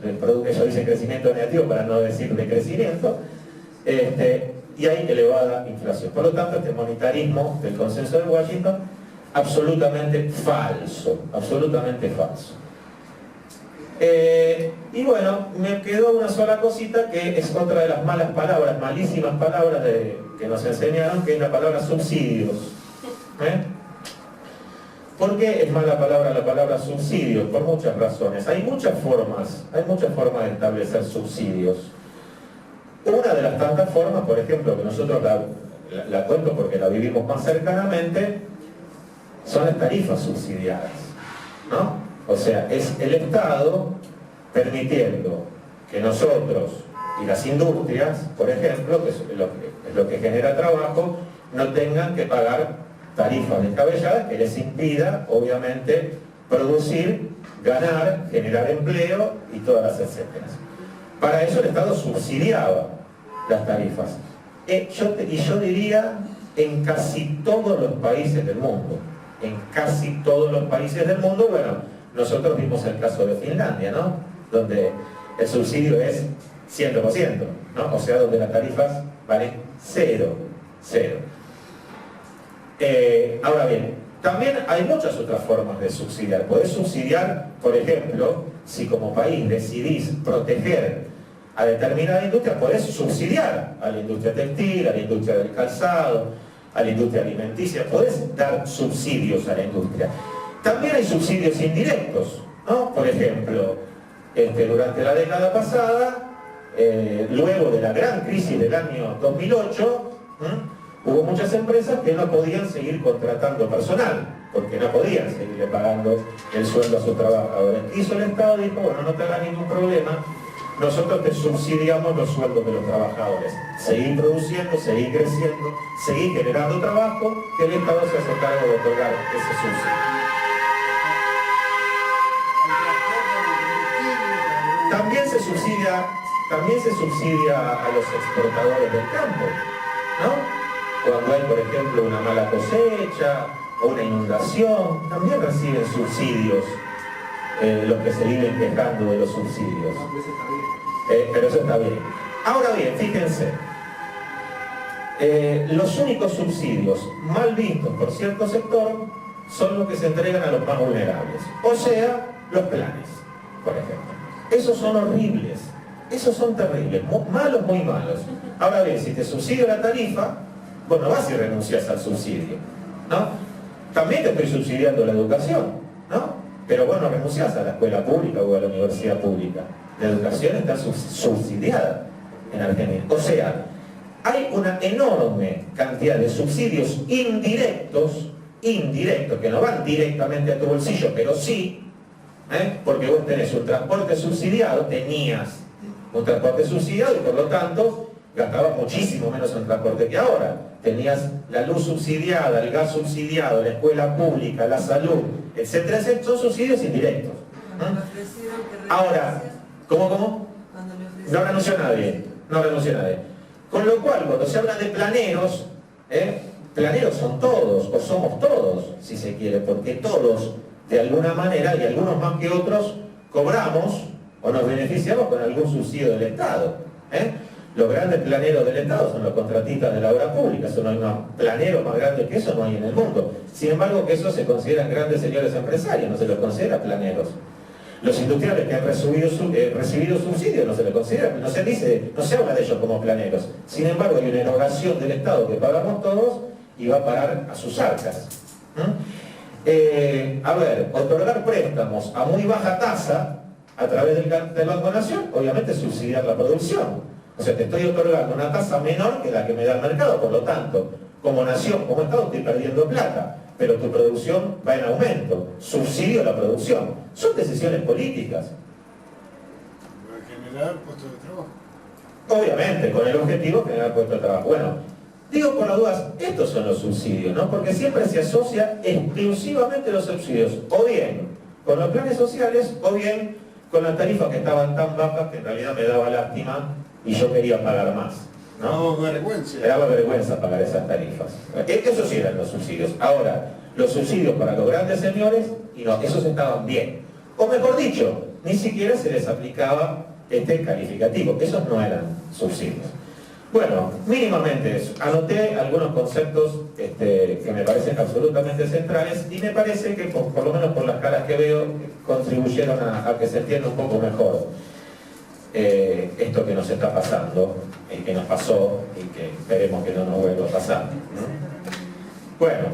eso dice crecimiento negativo para no decir decrecimiento, y hay elevada inflación. Por lo tanto, este monetarismo del consenso de Washington, absolutamente falso, absolutamente falso. Y bueno, me quedó una sola cosita que es otra de las malas palabras, malísimas palabras que nos enseñaron, que es la palabra subsidios. ¿Por qué es mala palabra la palabra subsidios? Por muchas razones. Hay muchas formas de establecer subsidios. Una de las tantas formas, por ejemplo, que nosotros la cuento porque la vivimos más cercanamente, son las tarifas subsidiadas, ¿no? O sea, es el Estado permitiendo que nosotros y las industrias, por ejemplo, que es lo que genera trabajo, no tengan que pagar tarifas descabelladas que les impida, obviamente, producir, ganar, generar empleo y todas las etcéteras. Para eso el Estado subsidiaba las tarifas. Yo diría en casi todos los países del mundo. En casi todos los países del mundo, bueno, nosotros vimos el caso de Finlandia, ¿no? Donde el subsidio es 100%, ¿no? O sea, donde las tarifas valen cero. Ahora bien, También hay muchas otras formas de subsidiar. Podés subsidiar, por ejemplo, si como país decidís proteger a determinada industria, podés subsidiar a la industria textil, a la industria del calzado, a la industria alimenticia, podés dar subsidios a la industria. También hay subsidios indirectos, ¿no? Por ejemplo, durante la década pasada, luego de la gran crisis del año 2008, hubo muchas empresas que no podían seguir contratando personal, porque no podían seguirle pagando el sueldo a sus trabajadores. Hizo el Estado, dijo, bueno, no te hagas ningún problema, nosotros te subsidiamos los sueldos de los trabajadores. Seguí produciendo, seguí creciendo, seguí generando trabajo, que el Estado se hace cargo de otorgar ese subsidio. También se subsidia a los exportadores del campo, ¿no? Cuando hay, por ejemplo, una mala cosecha o una inundación, también reciben subsidios los que se viven quejando de los subsidios. Pero eso está bien. Ahora bien, fíjense, los únicos subsidios mal vistos por cierto sector son los que se entregan a los más vulnerables, o sea, los planes, por ejemplo. Esos son horribles, esos son terribles, malos, muy malos. Ahora bien, si te subsidio la tarifa, vos no vas y renuncias al subsidio, ¿no? También te estoy subsidiando la educación, ¿no? Pero vos no renunciás a la escuela pública o a la universidad pública. La educación está subsidiada en Argentina. O sea, hay una enorme cantidad de subsidios indirectos, que no van directamente a tu bolsillo, pero sí, porque vos tenés un transporte subsidiado, tenías un transporte subsidiado y por lo tanto gastabas muchísimo menos en transporte que ahora. Tenías la luz subsidiada, el gas subsidiado, la escuela pública, la salud, etcétera, etcétera. Son subsidios indirectos. Ahora, ¿cómo? No renunció nadie, no renunció nadie. Con lo cual, cuando se habla de planeros, planeros son todos, o somos todos, si se quiere, porque todos, de alguna manera, y algunos más que otros, cobramos o nos beneficiamos con algún subsidio del Estado. Los grandes planeros del Estado son los contratistas de la obra pública, eso no hay unos planeros más grandes que eso, no hay en el mundo. Sin embargo, que esos se consideran grandes señores empresarios, no se los considera planeros. Los industriales que han recibido subsidios no se les considera, no se habla de ellos como planeros. Sin embargo, hay una erogación del Estado que pagamos todos y va a parar a sus arcas. A ver, otorgar préstamos a muy baja tasa a través del Banco Nación, obviamente subsidiar la producción. O sea, te estoy otorgando una tasa menor que la que me da el mercado, por lo tanto, como nación, como Estado, estoy perdiendo plata, pero tu producción va en aumento, subsidio a la producción. Son decisiones políticas. Para generar puestos de trabajo. Obviamente, con el objetivo de generar puestos de trabajo. Bueno, digo por las dudas, estos son los subsidios, ¿no? Porque siempre se asocia exclusivamente los subsidios, o bien con los planes sociales, o bien con las tarifas que estaban tan bajas que en realidad me daba lástima y yo quería pagar más, ¿no? No, vergüenza. Me daba vergüenza pagar esas tarifas. Esos sí eran los subsidios. Ahora, los subsidios para los grandes señores, y no, esos estaban bien. O mejor dicho, ni siquiera se les aplicaba este calificativo. Esos no eran subsidios. Bueno, mínimamente eso. Anoté algunos conceptos que me parecen absolutamente centrales y me parece que, por lo menos por las caras que veo, contribuyeron a que se entienda un poco mejor esto que nos está pasando, y que nos pasó y que esperemos que no nos vuelva a pasar, ¿no? Bueno,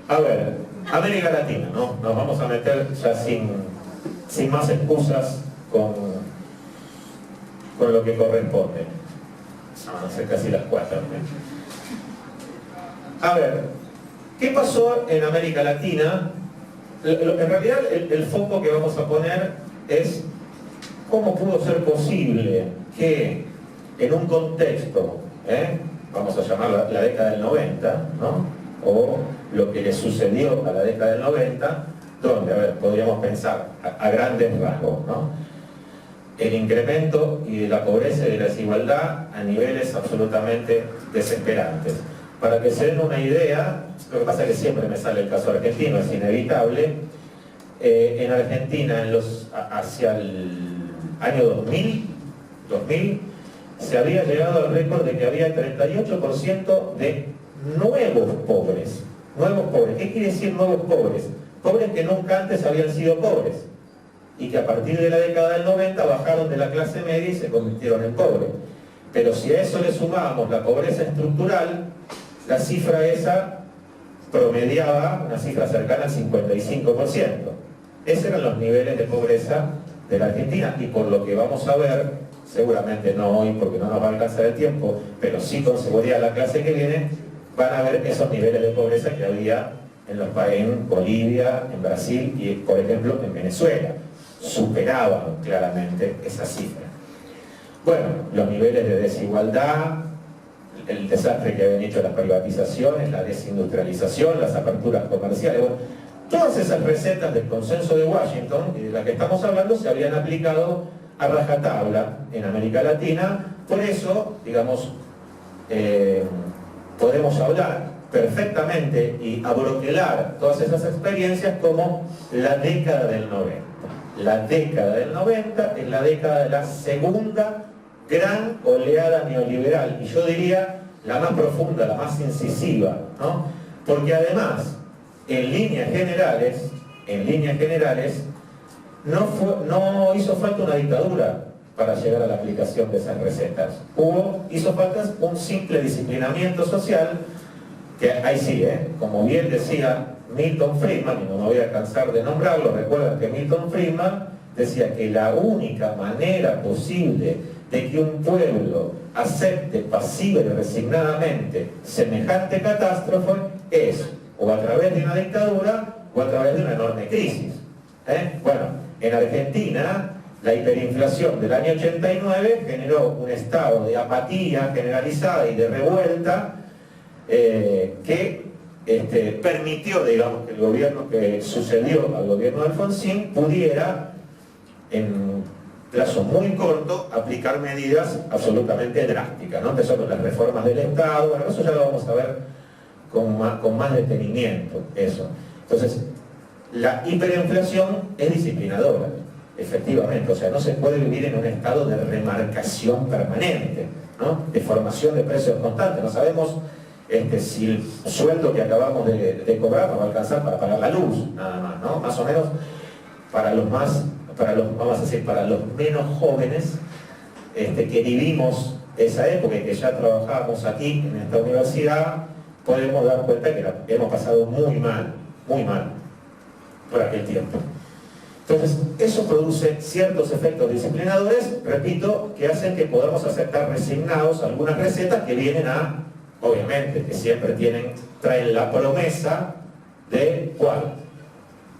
a ver, América Latina, ¿no? Nos vamos a meter ya sin más excusas con lo que corresponde. Van a ser casi las 4. A ver, ¿qué pasó en América Latina? En realidad el foco que vamos a poner es cómo pudo ser posible que en un contexto, vamos a llamar la década del 90, ¿no? O lo que le sucedió a la década del 90, donde, a ver, podríamos pensar a grandes rasgos, ¿no? El incremento y de la pobreza y de la desigualdad a niveles absolutamente desesperantes. Para que se den una idea, lo que pasa es que siempre me sale el caso argentino, es inevitable. En Argentina, hacia el año 2000, se había llegado al récord de que había 38% de nuevos pobres. Nuevos pobres. ¿Qué quiere decir nuevos pobres? Pobres que nunca antes habían sido pobres y que a partir de la década del 90 bajaron de la clase media y se convirtieron en pobres. Pero si a eso le sumábamos la pobreza estructural, la cifra esa promediaba una cifra cercana al 55%. Esos eran los niveles de pobreza de la Argentina, y por lo que vamos a ver, seguramente no hoy porque no nos va a alcanzar el tiempo, pero sí con seguridad la clase que viene, van a ver esos niveles de pobreza que había en Bolivia, en Brasil y, por ejemplo, en Venezuela. Superaban claramente esa cifra. Bueno, los niveles de desigualdad, el desastre que habían hecho las privatizaciones, la desindustrialización, las aperturas comerciales, bueno, todas esas recetas del consenso de Washington, y de las que estamos hablando, se habían aplicado a rajatabla en América Latina. Por eso, digamos, podemos hablar perfectamente y abroquelar todas esas experiencias como la década del 90. La década del 90 es la década de la segunda gran oleada neoliberal, y yo diría la más profunda, la más incisiva, ¿no? Porque además, en líneas generales, no hizo falta una dictadura para llegar a la aplicación de esas recetas. Hizo falta un simple disciplinamiento social, que ahí sí, como bien decía Milton Friedman, y no me voy a cansar de nombrarlo, recuerdan que Milton Friedman decía que la única manera posible de que un pueblo acepte pasiva y resignadamente semejante catástrofe es o a través de una dictadura o a través de una enorme crisis. Bueno, en Argentina la hiperinflación del año 89 generó un estado de apatía generalizada y de revuelta que permitió, digamos, que el gobierno que sucedió al gobierno de Alfonsín pudiera, en plazo muy corto, aplicar medidas absolutamente drásticas, ¿no? Que son las reformas del Estado. Bueno, eso ya lo vamos a ver con más detenimiento, eso. Entonces, la hiperinflación es disciplinadora, efectivamente. O sea, no se puede vivir en un estado de remarcación permanente, ¿no? De formación de precios constantes. No sabemos si el sueldo que acabamos de cobrar nos va a alcanzar para pagar la luz, nada más, ¿no? Más o menos para los menos jóvenes que vivimos esa época y que ya trabajamos aquí en esta universidad, podemos dar cuenta que hemos pasado muy mal por aquel tiempo. Entonces, eso produce ciertos efectos disciplinadores, repito, que hacen que podamos aceptar resignados algunas recetas que vienen obviamente, que siempre traen la promesa de ¿cuál?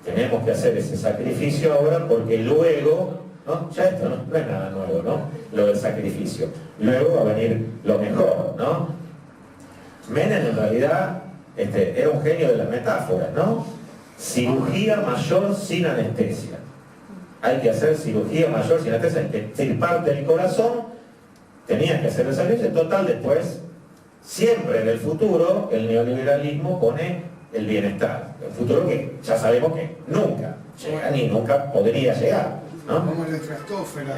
Tenemos que hacer ese sacrificio ahora porque luego, ¿no? Ya esto no es nada nuevo, ¿no? Lo del sacrificio. Luego va a venir lo mejor, ¿no? Menem en realidad era un genio de las metáforas, ¿no? Cirugía mayor sin anestesia. Hay que hacer cirugía mayor sin anestesia, hay que extirparte el corazón, tenías que hacer el sacrificio. Total, después, siempre en el futuro, el neoliberalismo pone el bienestar. El futuro que ya sabemos que nunca llega ni nunca podría llegar, ¿no? Como la estratosfera.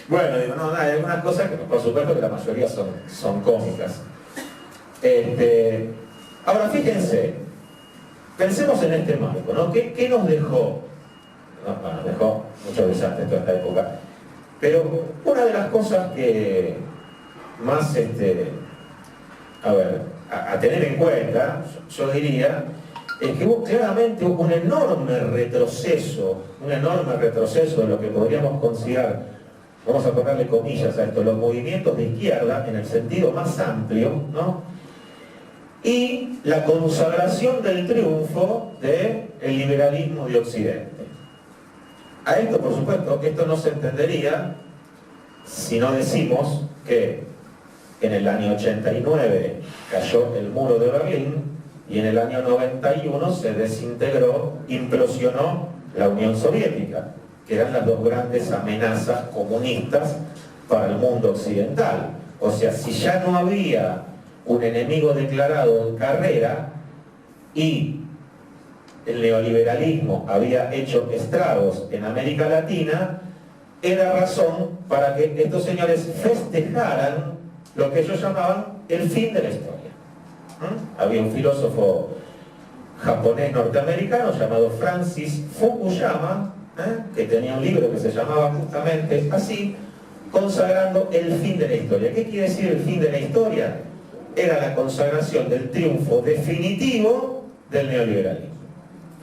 Bueno, digo, no, hay algunas cosas que por supuesto que la mayoría son cómicas. Ahora fíjense, pensemos en este marco, ¿no? ¿Qué nos dejó? Nos dejó muchos desastres toda esta época. Pero una de las cosas que más, a tener en cuenta, yo diría, es que hubo claramente un enorme retroceso de lo que podríamos considerar, vamos a ponerle comillas a esto, los movimientos de izquierda en el sentido más amplio, ¿no? Y la consagración del triunfo del liberalismo de Occidente. A esto, por supuesto, esto no se entendería si no decimos que en el año 89 cayó el muro de Berlín y en el año 91 se desintegró, implosionó la Unión Soviética, que eran las dos grandes amenazas comunistas para el mundo occidental. O sea, si ya no había un enemigo declarado en carrera y el neoliberalismo había hecho estragos en América Latina, era razón para que estos señores festejaran lo que ellos llamaban el fin de la historia. Había un filósofo japonés norteamericano llamado Francis Fukuyama, que tenía un libro que se llamaba justamente así, consagrando el fin de la historia. ¿Qué quiere decir el fin de la historia? Era la consagración del triunfo definitivo del neoliberalismo.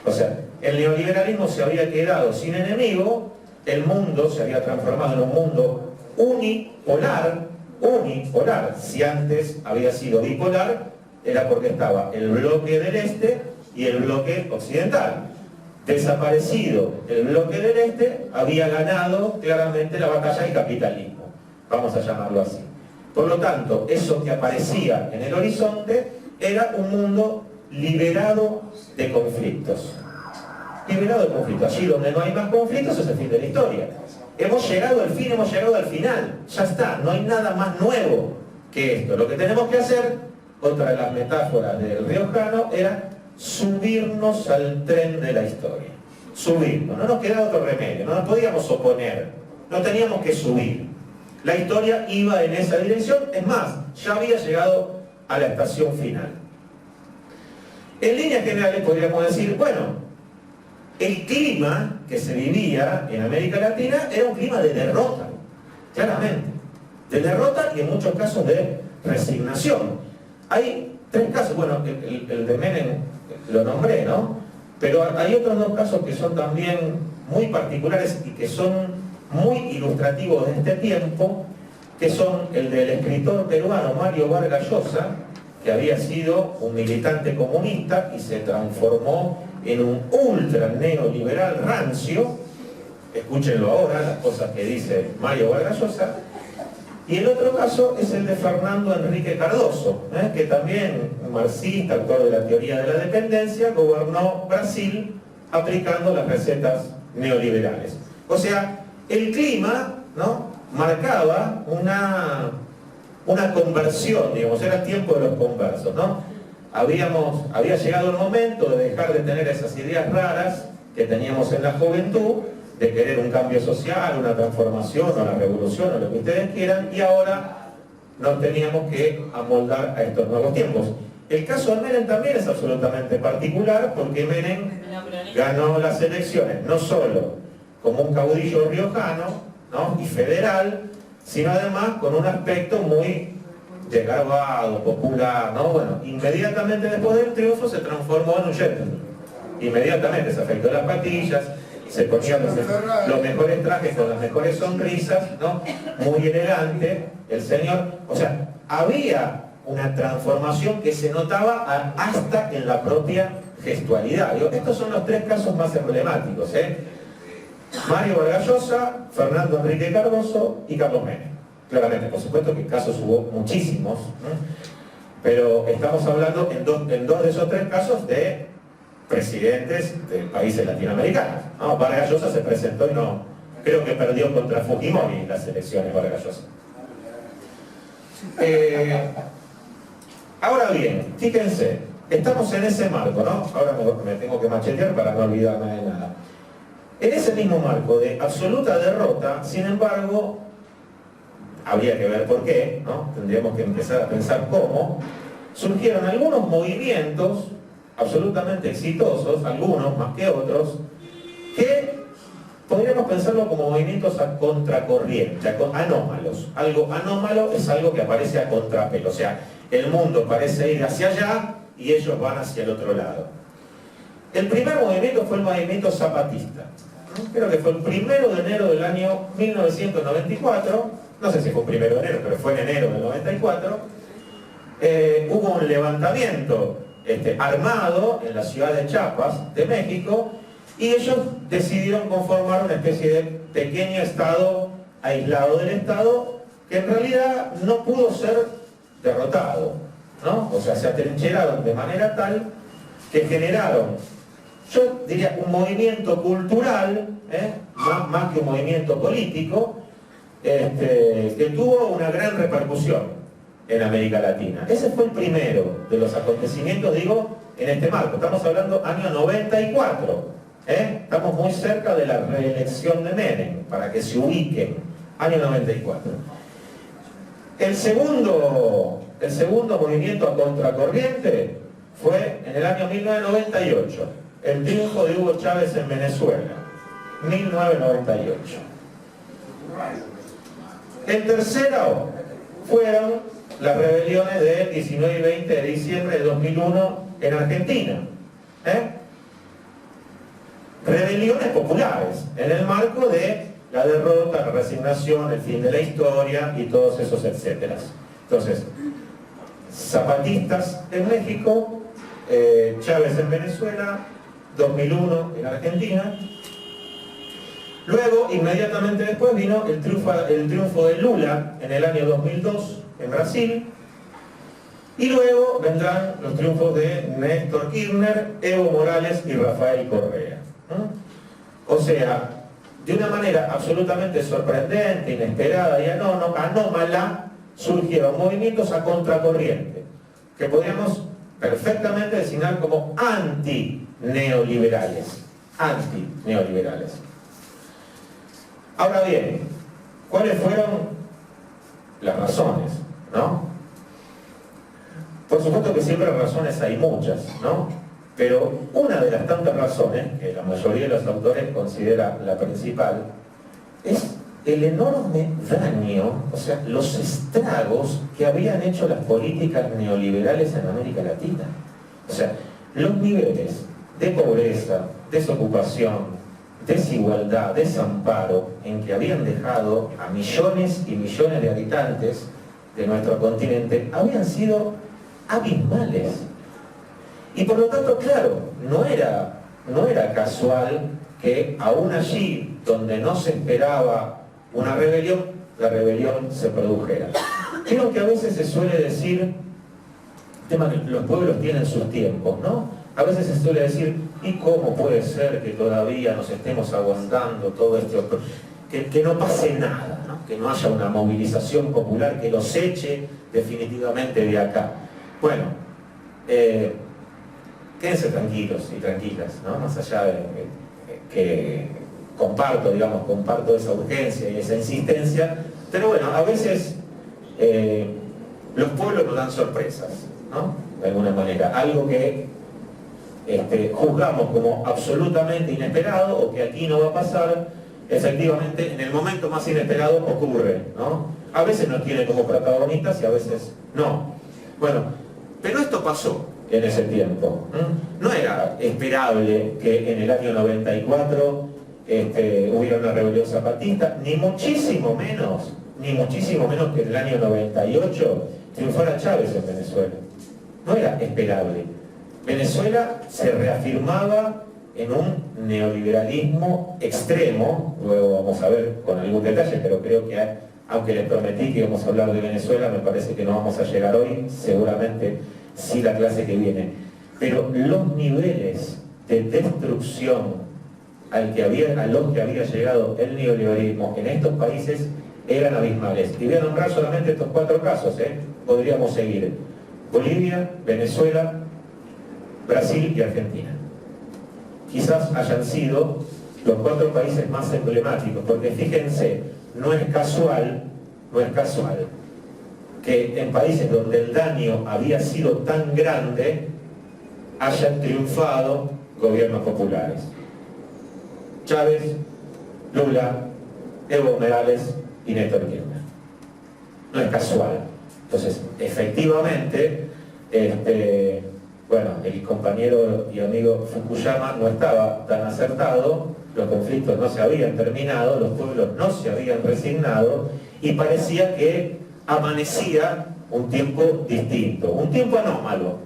O sea, el neoliberalismo se había quedado sin enemigo, el mundo se había transformado en un mundo unipolar. Si antes había sido bipolar, era porque estaba el bloque del este y el bloque occidental. Desaparecido el bloque del este, había ganado claramente la batalla del capitalismo, vamos a llamarlo así. Por lo tanto, eso que aparecía en el horizonte era un mundo liberado de conflictos. Liberado de conflictos. Allí donde no hay más conflictos es el fin de la historia. Hemos llegado al fin, hemos llegado al final. Ya está, no hay nada más nuevo que esto. Lo que tenemos que hacer, otra de las metáforas del riojano, era subirnos al tren de la historia. Subirnos, no nos quedaba otro remedio, no nos podíamos oponer, no teníamos que subir. La historia iba en esa dirección, es más, ya había llegado a la estación final. En líneas generales podríamos decir, bueno, el clima que se vivía en América Latina era un clima de derrota, claramente. De derrota y en muchos casos de resignación. Hay tres casos, bueno, el de Menem lo nombré, ¿no? Pero hay otros dos casos que son también muy particulares y que son muy ilustrativos de este tiempo, que son el del escritor peruano Mario Vargas Llosa, que había sido un militante comunista y se transformó en un ultra neoliberal rancio. Escúchenlo ahora, las cosas que dice Mario Vargas Llosa. Y el otro caso es el de Fernando Henrique Cardoso, que también, un marxista, autor de la teoría de la dependencia, gobernó Brasil aplicando las recetas neoliberales. O sea, el clima, ¿no?, marcaba una conversión, digamos, era el tiempo de los conversos, ¿no? Había llegado el momento de dejar de tener esas ideas raras que teníamos en la juventud, de querer un cambio social, una transformación, o la revolución, o lo que ustedes quieran, y ahora nos teníamos que amoldar a estos nuevos tiempos. El caso de Menem también es absolutamente particular, porque Menem ganó las elecciones no solo como un caudillo riojano, ¿no?, y federal, sino además con un aspecto muy desgarbado, popular, ¿no? Bueno, inmediatamente después del triunfo se transformó en un gentleman. Inmediatamente se afeitó las patillas, se ponía los mejores trajes con las mejores sonrisas, ¿no? Muy elegante el señor. O sea, había una transformación que se notaba hasta en la propia gestualidad. Estos son los tres casos más emblemáticos, Mario Vargas Llosa, Fernando Henrique Cardoso y Carlos Menem. Claramente, por supuesto que casos hubo muchísimos, pero estamos hablando en dos de esos tres casos de presidentes de países latinoamericanos, ¿no? Vargas Llosa se presentó y no, creo que perdió contra Fujimori en las elecciones, Vargas Llosa. Ahora bien, fíjense, estamos en ese marco, ¿no? Ahora me tengo que machetear para no olvidarme de nada. En ese mismo marco de absoluta derrota, sin embargo, habría que ver por qué, ¿no? Tendríamos que empezar a pensar cómo, surgieron algunos movimientos absolutamente exitosos, algunos más que otros, que podríamos pensarlo como movimientos a contracorriente, anómalos. Algo anómalo es algo que aparece a contrapelo, o sea, el mundo parece ir hacia allá y ellos van hacia el otro lado. El primer movimiento fue el movimiento zapatista. Creo que fue el 1 de enero del año 1994, no sé si fue el 1 de enero, pero fue en enero del 94, hubo un levantamiento armado en la ciudad de Chiapas, de México, y ellos decidieron conformar una especie de pequeño estado aislado del Estado, que en realidad no pudo ser derrotado, ¿no? O sea, se atrincheraron de manera tal que generaron, yo diría, un movimiento cultural, más que un movimiento político, que tuvo una gran repercusión en América Latina. Ese fue el primero de los acontecimientos, digo, en este marco. Estamos hablando año 94. Estamos muy cerca de la reelección de Menem, para que se ubiquen. Año 94. El segundo el segundo movimiento a contracorriente fue en el año 1998, el triunfo de Hugo Chávez en Venezuela, 1998. El tercero fueron las rebeliones del 19 y 20 de diciembre de 2001 en Argentina. Rebeliones populares, en el marco de la derrota, la resignación, el fin de la historia y todos esos etcétera. Entonces, zapatistas en México, Chávez en Venezuela, 2001 en Argentina. Luego, inmediatamente después, vino el triunfo de Lula en el año 2002 en Brasil. Y luego vendrán los triunfos de Néstor Kirchner, Evo Morales y Rafael Correa. O sea, de una manera absolutamente sorprendente, inesperada y anómala, surgieron movimientos a contracorriente, que podríamos perfectamente designar como anti-neoliberales. Anti-neoliberales. Ahora bien, ¿cuáles fueron las razones? ¿No? Por supuesto que siempre razones hay muchas, ¿no? Pero una de las tantas razones, que la mayoría de los autores considera la principal, es el enorme daño, o sea, los estragos que habían hecho las políticas neoliberales en América Latina. O sea, los niveles de pobreza, desocupación, desigualdad, desamparo, en que habían dejado a millones y millones de habitantes de nuestro continente, habían sido abismales. Y por lo tanto, claro, no era casual que aún allí, donde no se esperaba una rebelión, la rebelión se produjera. Creo que a veces se suele decir, tema que los pueblos tienen sus tiempos, ¿no? A veces se suele decir, ¿y cómo puede ser que todavía nos estemos aguantando todo esto? Que no pase nada, ¿no? Que no haya una movilización popular que los eche definitivamente de acá. Bueno, quédense tranquilos y tranquilas, ¿no? Más allá de que comparto esa urgencia y esa insistencia, pero bueno, a veces los pueblos nos dan sorpresas, ¿no? De alguna manera, algo que juzgamos como absolutamente inesperado o que aquí no va a pasar, efectivamente en el momento más inesperado ocurre, ¿no? A veces nos tiene como protagonistas y a veces no. Bueno, pero esto pasó en ese tiempo. No era esperable que en el año 94 hubiera una rebelión zapatista, ni muchísimo menos que en el año 98 triunfara Chávez en Venezuela. No era esperable. Venezuela se reafirmaba en un neoliberalismo extremo, luego vamos a ver con algún detalle, pero creo que aunque les prometí que íbamos a hablar de Venezuela, me parece que no vamos a llegar hoy, seguramente sí la clase que viene. Pero los niveles de destrucción a los que había llegado el neoliberalismo en estos países eran abismales. Y voy a nombrar solamente estos 4 casos, podríamos seguir. Bolivia, Venezuela, Brasil y Argentina. Quizás hayan sido los 4 países más emblemáticos, porque fíjense, no es casual que en países donde el daño había sido tan grande hayan triunfado gobiernos populares. Chávez, Lula, Evo Morales y Néstor Kirchner. No es casual. Entonces, efectivamente, bueno, el compañero y amigo Fukuyama no estaba tan acertado, los conflictos no se habían terminado, los pueblos no se habían resignado y parecía que amanecía un tiempo distinto, un tiempo anómalo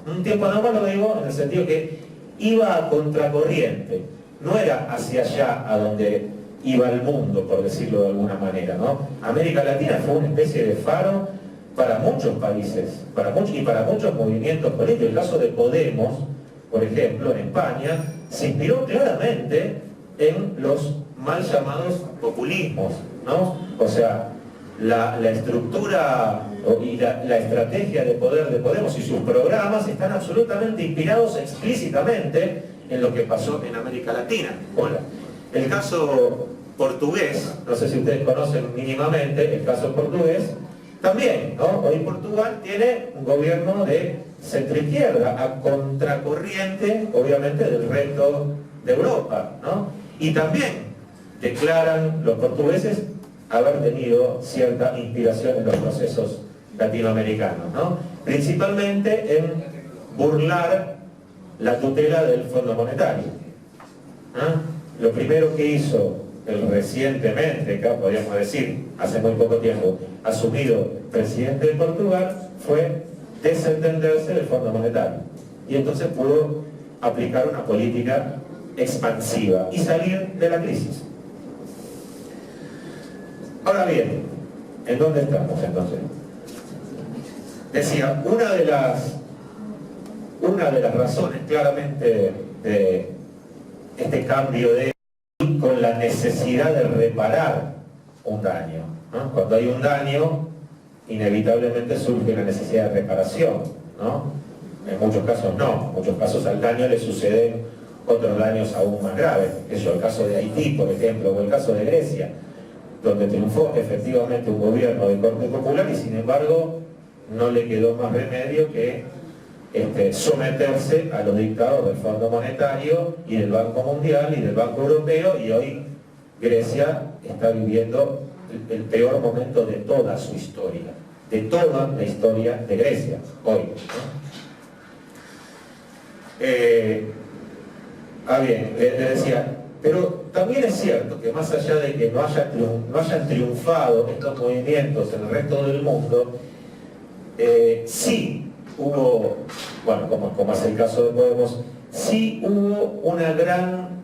digo en el sentido que iba a contracorriente, no era hacia allá a donde iba el mundo, por decirlo de alguna manera, ¿no? América Latina fue una especie de faro para muchos países, para muchos movimientos políticos. El caso de Podemos, por ejemplo, en España, se inspiró claramente en los mal llamados populismos, ¿no? O sea, la estructura y la estrategia de poder de Podemos y sus programas están absolutamente inspirados explícitamente en lo que pasó en América Latina. Hola. El caso portugués, no sé si ustedes conocen mínimamente el caso portugués, También, ¿no? Hoy Portugal tiene un gobierno de centroizquierda, a contracorriente, obviamente, del resto de Europa, ¿no? Y también declaran los portugueses haber tenido cierta inspiración en los procesos latinoamericanos, ¿no? Principalmente en burlar la tutela del Fondo Monetario. Lo primero que hizo el recientemente, acá podríamos decir, hace muy poco tiempo, asumido presidente de Portugal, fue desentenderse del Fondo Monetario. Y entonces pudo aplicar una política expansiva y salir de la crisis. Ahora bien, ¿en dónde estamos entonces? Decía, una de las razones claramente de este cambio de con la necesidad de reparar un daño, ¿no? Cuando hay un daño, inevitablemente surge la necesidad de reparación, ¿no? En muchos casos no, en muchos casos al daño le suceden otros daños aún más graves. Eso, el caso de Haití, por ejemplo, o el caso de Grecia, donde triunfó efectivamente un gobierno de corte popular y sin embargo no le quedó más remedio que someterse a los dictados del Fondo Monetario y del Banco Mundial y del Banco Europeo, y hoy Grecia está viviendo el peor momento de toda su historia, de toda la historia de Grecia, hoy, ¿no? Bien, le decía, pero también es cierto que más allá de que no hayan triunfado estos movimientos en el resto del mundo, sí hubo, bueno, como es el caso de Podemos, sí hubo una gran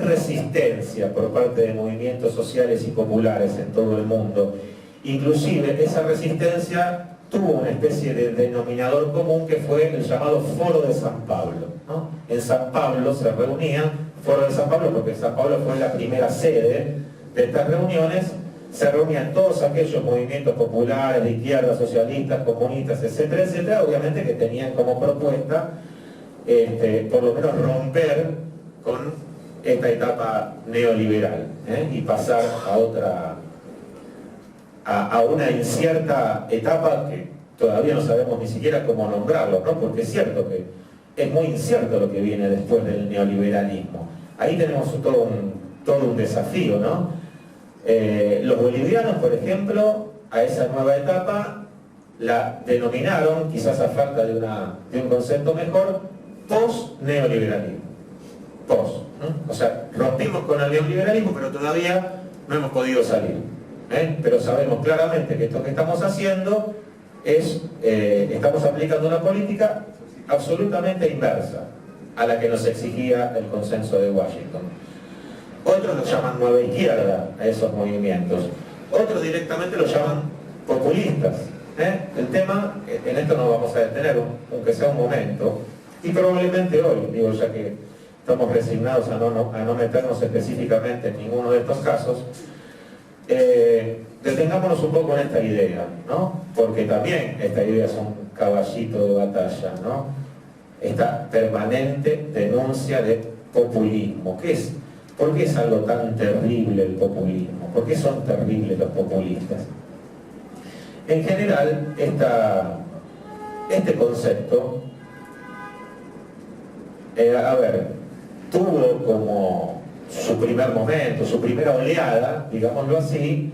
resistencia por parte de movimientos sociales y populares en todo el mundo. Inclusive esa resistencia tuvo una especie de denominador común que fue el llamado Foro de San Pablo, ¿no? En San Pablo se reunían, Foro de San Pablo porque San Pablo fue la primera sede de estas reuniones. Se reunían todos aquellos movimientos populares, de izquierda, socialistas, comunistas, etcétera, etcétera, obviamente que tenían como propuesta, por lo menos romper con esta etapa neoliberal, y pasar a una incierta etapa que todavía no sabemos ni siquiera cómo nombrarlo, ¿no? Porque es cierto que es muy incierto lo que viene después del neoliberalismo. Ahí tenemos todo un desafío, ¿no? Los bolivianos, por ejemplo, a esa nueva etapa la denominaron, quizás a falta de un concepto mejor, post-neoliberalismo. O sea, rompimos con el neoliberalismo, pero todavía no hemos podido salir. Pero sabemos claramente que esto que estamos haciendo es, estamos aplicando una política absolutamente inversa a la que nos exigía el consenso de Washington. Otros lo llaman nueva izquierda a esos movimientos. Otros directamente lo llaman populistas. El tema, en esto nos vamos a detener, aunque sea un momento, y probablemente hoy, digo, ya que estamos resignados a no meternos específicamente en ninguno de estos casos, detengámonos un poco en esta idea, ¿no? Porque también esta idea es un caballito de batalla, ¿no? Esta permanente denuncia de populismo. ¿Por qué es algo tan terrible el populismo? ¿Por qué son terribles los populistas? En general, este concepto, tuvo como su primer momento, su primera oleada, digámoslo así,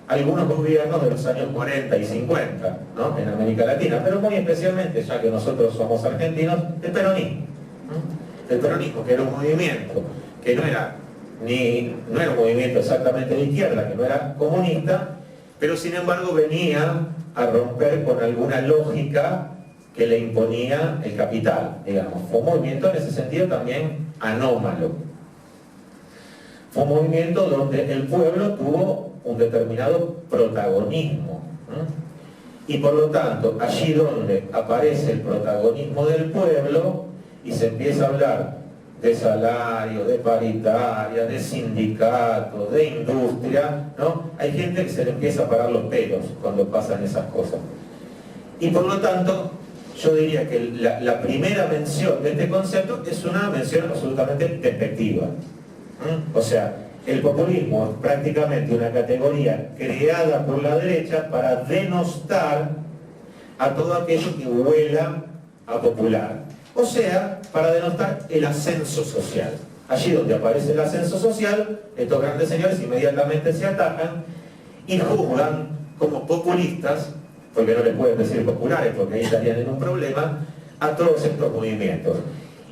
algunos gobiernos de los años 40 y 50, ¿no? En América Latina, pero muy especialmente, ya que nosotros somos argentinos, el peronismo. El peronismo, que era un movimiento que no era un movimiento exactamente de izquierda, que no era comunista, pero sin embargo venía a romper con alguna lógica que le imponía el capital, digamos. Fue un movimiento en ese sentido también anómalo. Fue un movimiento donde el pueblo tuvo un determinado protagonismo, y por lo tanto, allí donde aparece el protagonismo del pueblo y se empieza a hablar de salario, de paritaria, de sindicatos, de industria, ¿no? Hay gente que se le empieza a parar los pelos cuando pasan esas cosas. Y por lo tanto, yo diría que la primera mención de este concepto es una mención absolutamente despectiva. O sea, el populismo es prácticamente una categoría creada por la derecha para denostar a todo aquello que huela a popular. O sea, para denostar el ascenso social. Allí donde aparece el ascenso social, estos grandes señores inmediatamente se atacan y juzgan como populistas, porque no les pueden decir populares, porque ahí estarían en un problema, a todos estos movimientos.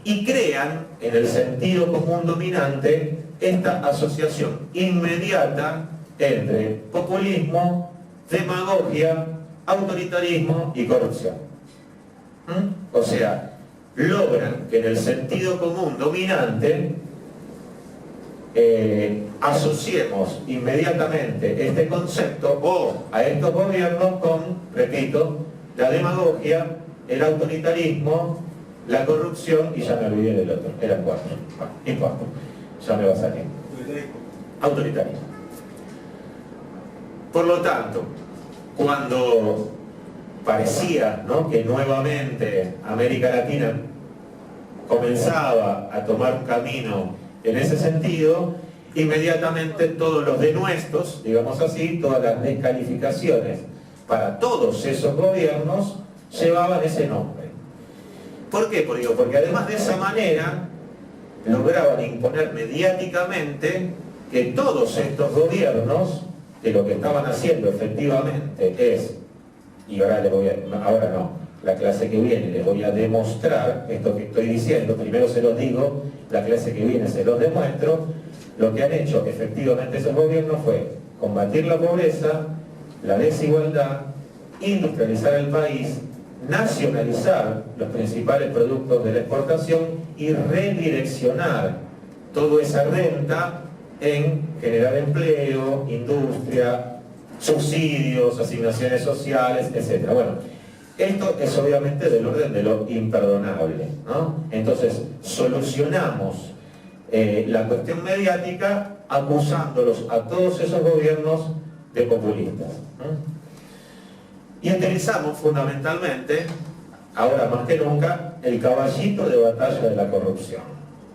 Y crean, en el sentido común dominante, esta asociación inmediata entre populismo, demagogia, autoritarismo y corrupción. O sea, logran que en el sentido común dominante asociemos inmediatamente este concepto o a estos gobiernos con, repito, la demagogia, el autoritarismo, la corrupción y ya me olvidé del otro, eran 4. Y 4, ya me va a salir. Autoritarismo. Por lo tanto, cuando parecía, ¿no?, que nuevamente América Latina comenzaba a tomar un camino en ese sentido, inmediatamente todos los denuestos, digamos así, todas las descalificaciones para todos esos gobiernos llevaban ese nombre. ¿Por qué? Porque además de esa manera lograban imponer mediáticamente que todos estos gobiernos, que lo que estaban haciendo efectivamente es, y ahora no, la clase que viene les voy a demostrar esto que estoy diciendo, primero se los digo, la clase que viene se los demuestro, lo que han hecho efectivamente esos gobiernos fue combatir la pobreza, la desigualdad, industrializar el país, nacionalizar los principales productos de la exportación y redireccionar toda esa renta en generar empleo, industria, subsidios, asignaciones sociales, etc. Bueno, esto es obviamente del orden de lo imperdonable, ¿no? Entonces, solucionamos la cuestión mediática acusándolos a todos esos gobiernos de populistas, ¿no? Y utilizamos fundamentalmente, ahora más que nunca, el caballito de batalla de la corrupción.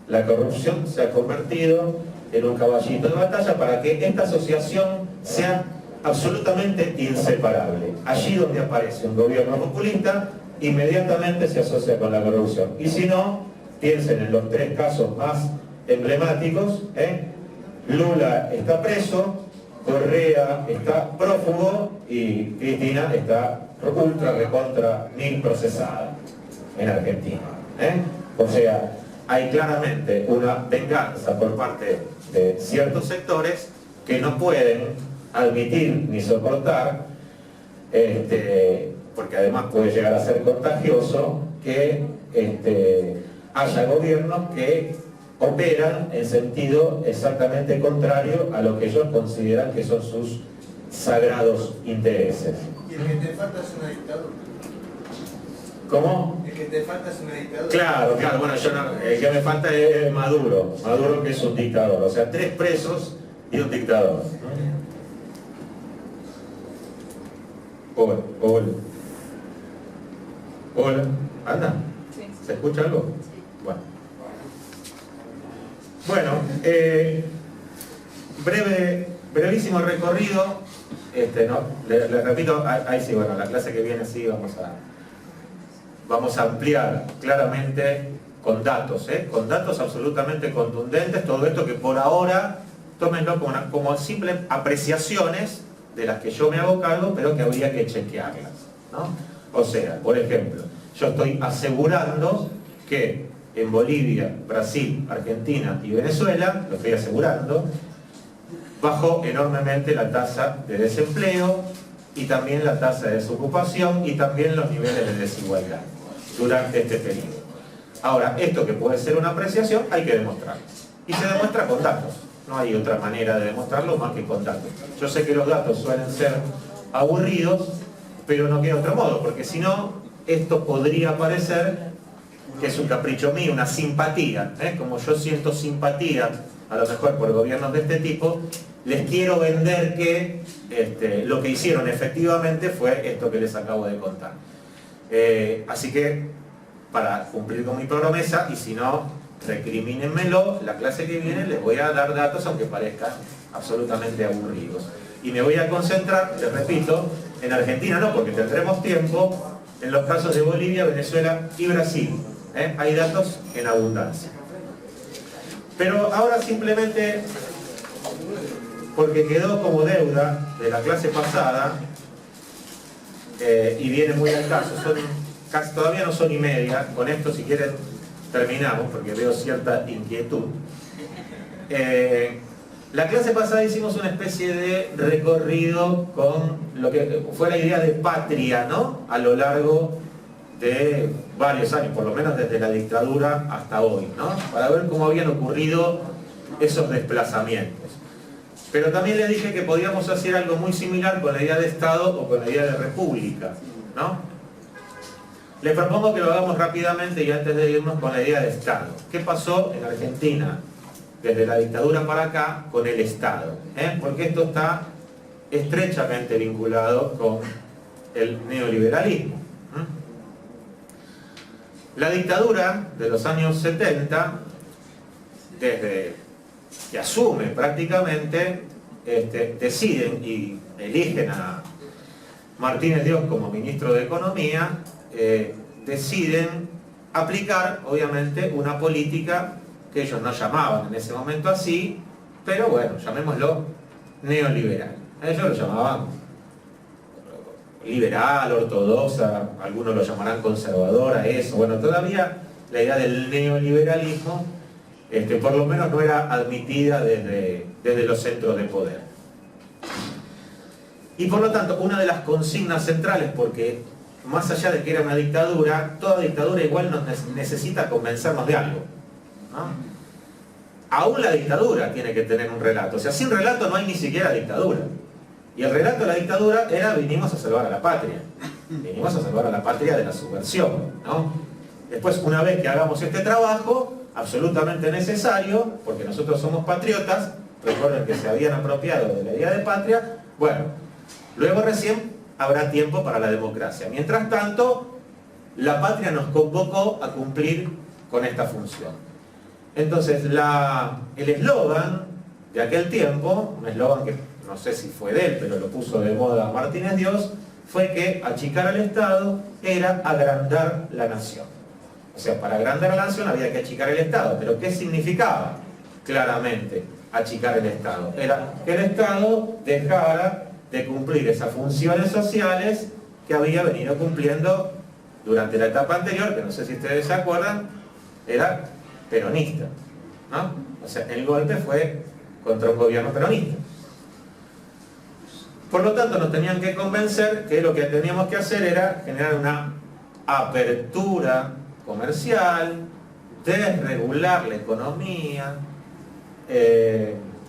La corrupción se ha convertido en un caballito de batalla para que esta asociación sea absolutamente inseparable. Allí donde aparece un gobierno populista, inmediatamente se asocia con la corrupción. Y si no, piensen en los 3 casos más emblemáticos, Lula está preso, Correa está prófugo y Cristina está ultra recontra mil procesada en Argentina. O sea, hay claramente una venganza por parte de ciertos sectores que no pueden admitir ni soportar, porque además puede llegar a ser contagioso, que haya gobiernos que operan en sentido exactamente contrario a lo que ellos consideran que son sus sagrados intereses. Y el que te falta es una dictadura. ¿Cómo? El que te falta es una dictadura. Claro, bueno, el que me falta es Maduro, que es un dictador, o sea, 3 presos y un dictador. Hola, anda, ¿se escucha algo? Bueno, brevísimo recorrido, ¿no? Les repito, ahí sí, bueno, la clase que viene sí vamos a ampliar claramente con datos, con datos absolutamente contundentes, todo esto que por ahora, tómenlo como simples apreciaciones de las que yo me hago cargo, pero que habría que chequearlas, ¿no? O sea, por ejemplo, yo estoy asegurando que en Bolivia, Brasil, Argentina y Venezuela, lo estoy asegurando, bajó enormemente la tasa de desempleo y también la tasa de desocupación y también los niveles de desigualdad durante este periodo. Ahora, esto que puede ser una apreciación, hay que demostrarlo. Y se demuestra con datos. No hay otra manera de demostrarlo más que con datos. Yo sé que los datos suelen ser aburridos, pero no queda otro modo, porque si no, esto podría parecer que es un capricho mío, una simpatía, como yo siento simpatía a lo mejor por gobiernos de este tipo, les quiero vender que lo que hicieron efectivamente fue esto que les acabo de contar. Así que, para cumplir con mi promesa, y si no, recrimínenmelo, la clase que viene les voy a dar datos aunque parezcan absolutamente aburridos. Y me voy a concentrar, les repito, en Argentina no, porque tendremos tiempo, en los casos de Bolivia, Venezuela y Brasil. Hay datos en abundancia. Pero ahora simplemente, porque quedó como deuda de la clase pasada, y viene muy al caso, todavía no son y media, con esto si quieren terminamos, porque veo cierta inquietud. La clase pasada hicimos una especie de recorrido con lo que fue la idea de patria, ¿no? A lo largo de varios años, por lo menos desde la dictadura hasta hoy, ¿no? Para ver cómo habían ocurrido esos desplazamientos. Pero también les dije que podíamos hacer algo muy similar con la idea de Estado o con la idea de República, ¿no? Les propongo que lo hagamos rápidamente y antes de irnos con la idea de Estado. ¿Qué pasó en Argentina desde la dictadura para acá con el Estado? Porque esto está estrechamente vinculado con el neoliberalismo. La dictadura de los años 70, desde que asume prácticamente, deciden y eligen a Martínez Dios como ministro de Economía, deciden aplicar, obviamente, una política que ellos no llamaban en ese momento así, pero bueno, llamémoslo neoliberal. Ellos lo llamaban liberal, ortodoxa, algunos lo llamarán conservadora, eso. Bueno, todavía la idea del neoliberalismo, por lo menos no era admitida desde los centros de poder. Y por lo tanto, una de las consignas centrales, porque más allá de que era una dictadura, toda dictadura igual nos necesita convencernos de algo, ¿no? Aún la dictadura tiene que tener un relato. O sea, sin relato no hay ni siquiera dictadura. Y el relato de la dictadura era: vinimos a salvar a la patria. Venimos a salvar a la patria de la subversión, ¿no? Después, una vez que hagamos este trabajo, absolutamente necesario, porque nosotros somos patriotas, recuerden que se habían apropiado de la idea de patria, bueno, luego recién habrá tiempo para la democracia. Mientras tanto, la patria nos convocó a cumplir con esta función. Entonces, el eslogan de aquel tiempo, un eslogan que no sé si fue de él, pero lo puso de moda Martínez Dios, fue que achicar al Estado era agrandar la nación. O sea, para agrandar la nación había que achicar el Estado. ¿Pero qué significaba? Claramente, achicar el Estado. Era que el Estado dejara de cumplir esas funciones sociales que había venido cumpliendo durante la etapa anterior, que no sé si ustedes se acuerdan, era peronista, ¿no? O sea, el golpe fue contra un gobierno peronista. Por lo tanto, nos tenían que convencer que lo que teníamos que hacer era generar una apertura comercial, desregular la economía,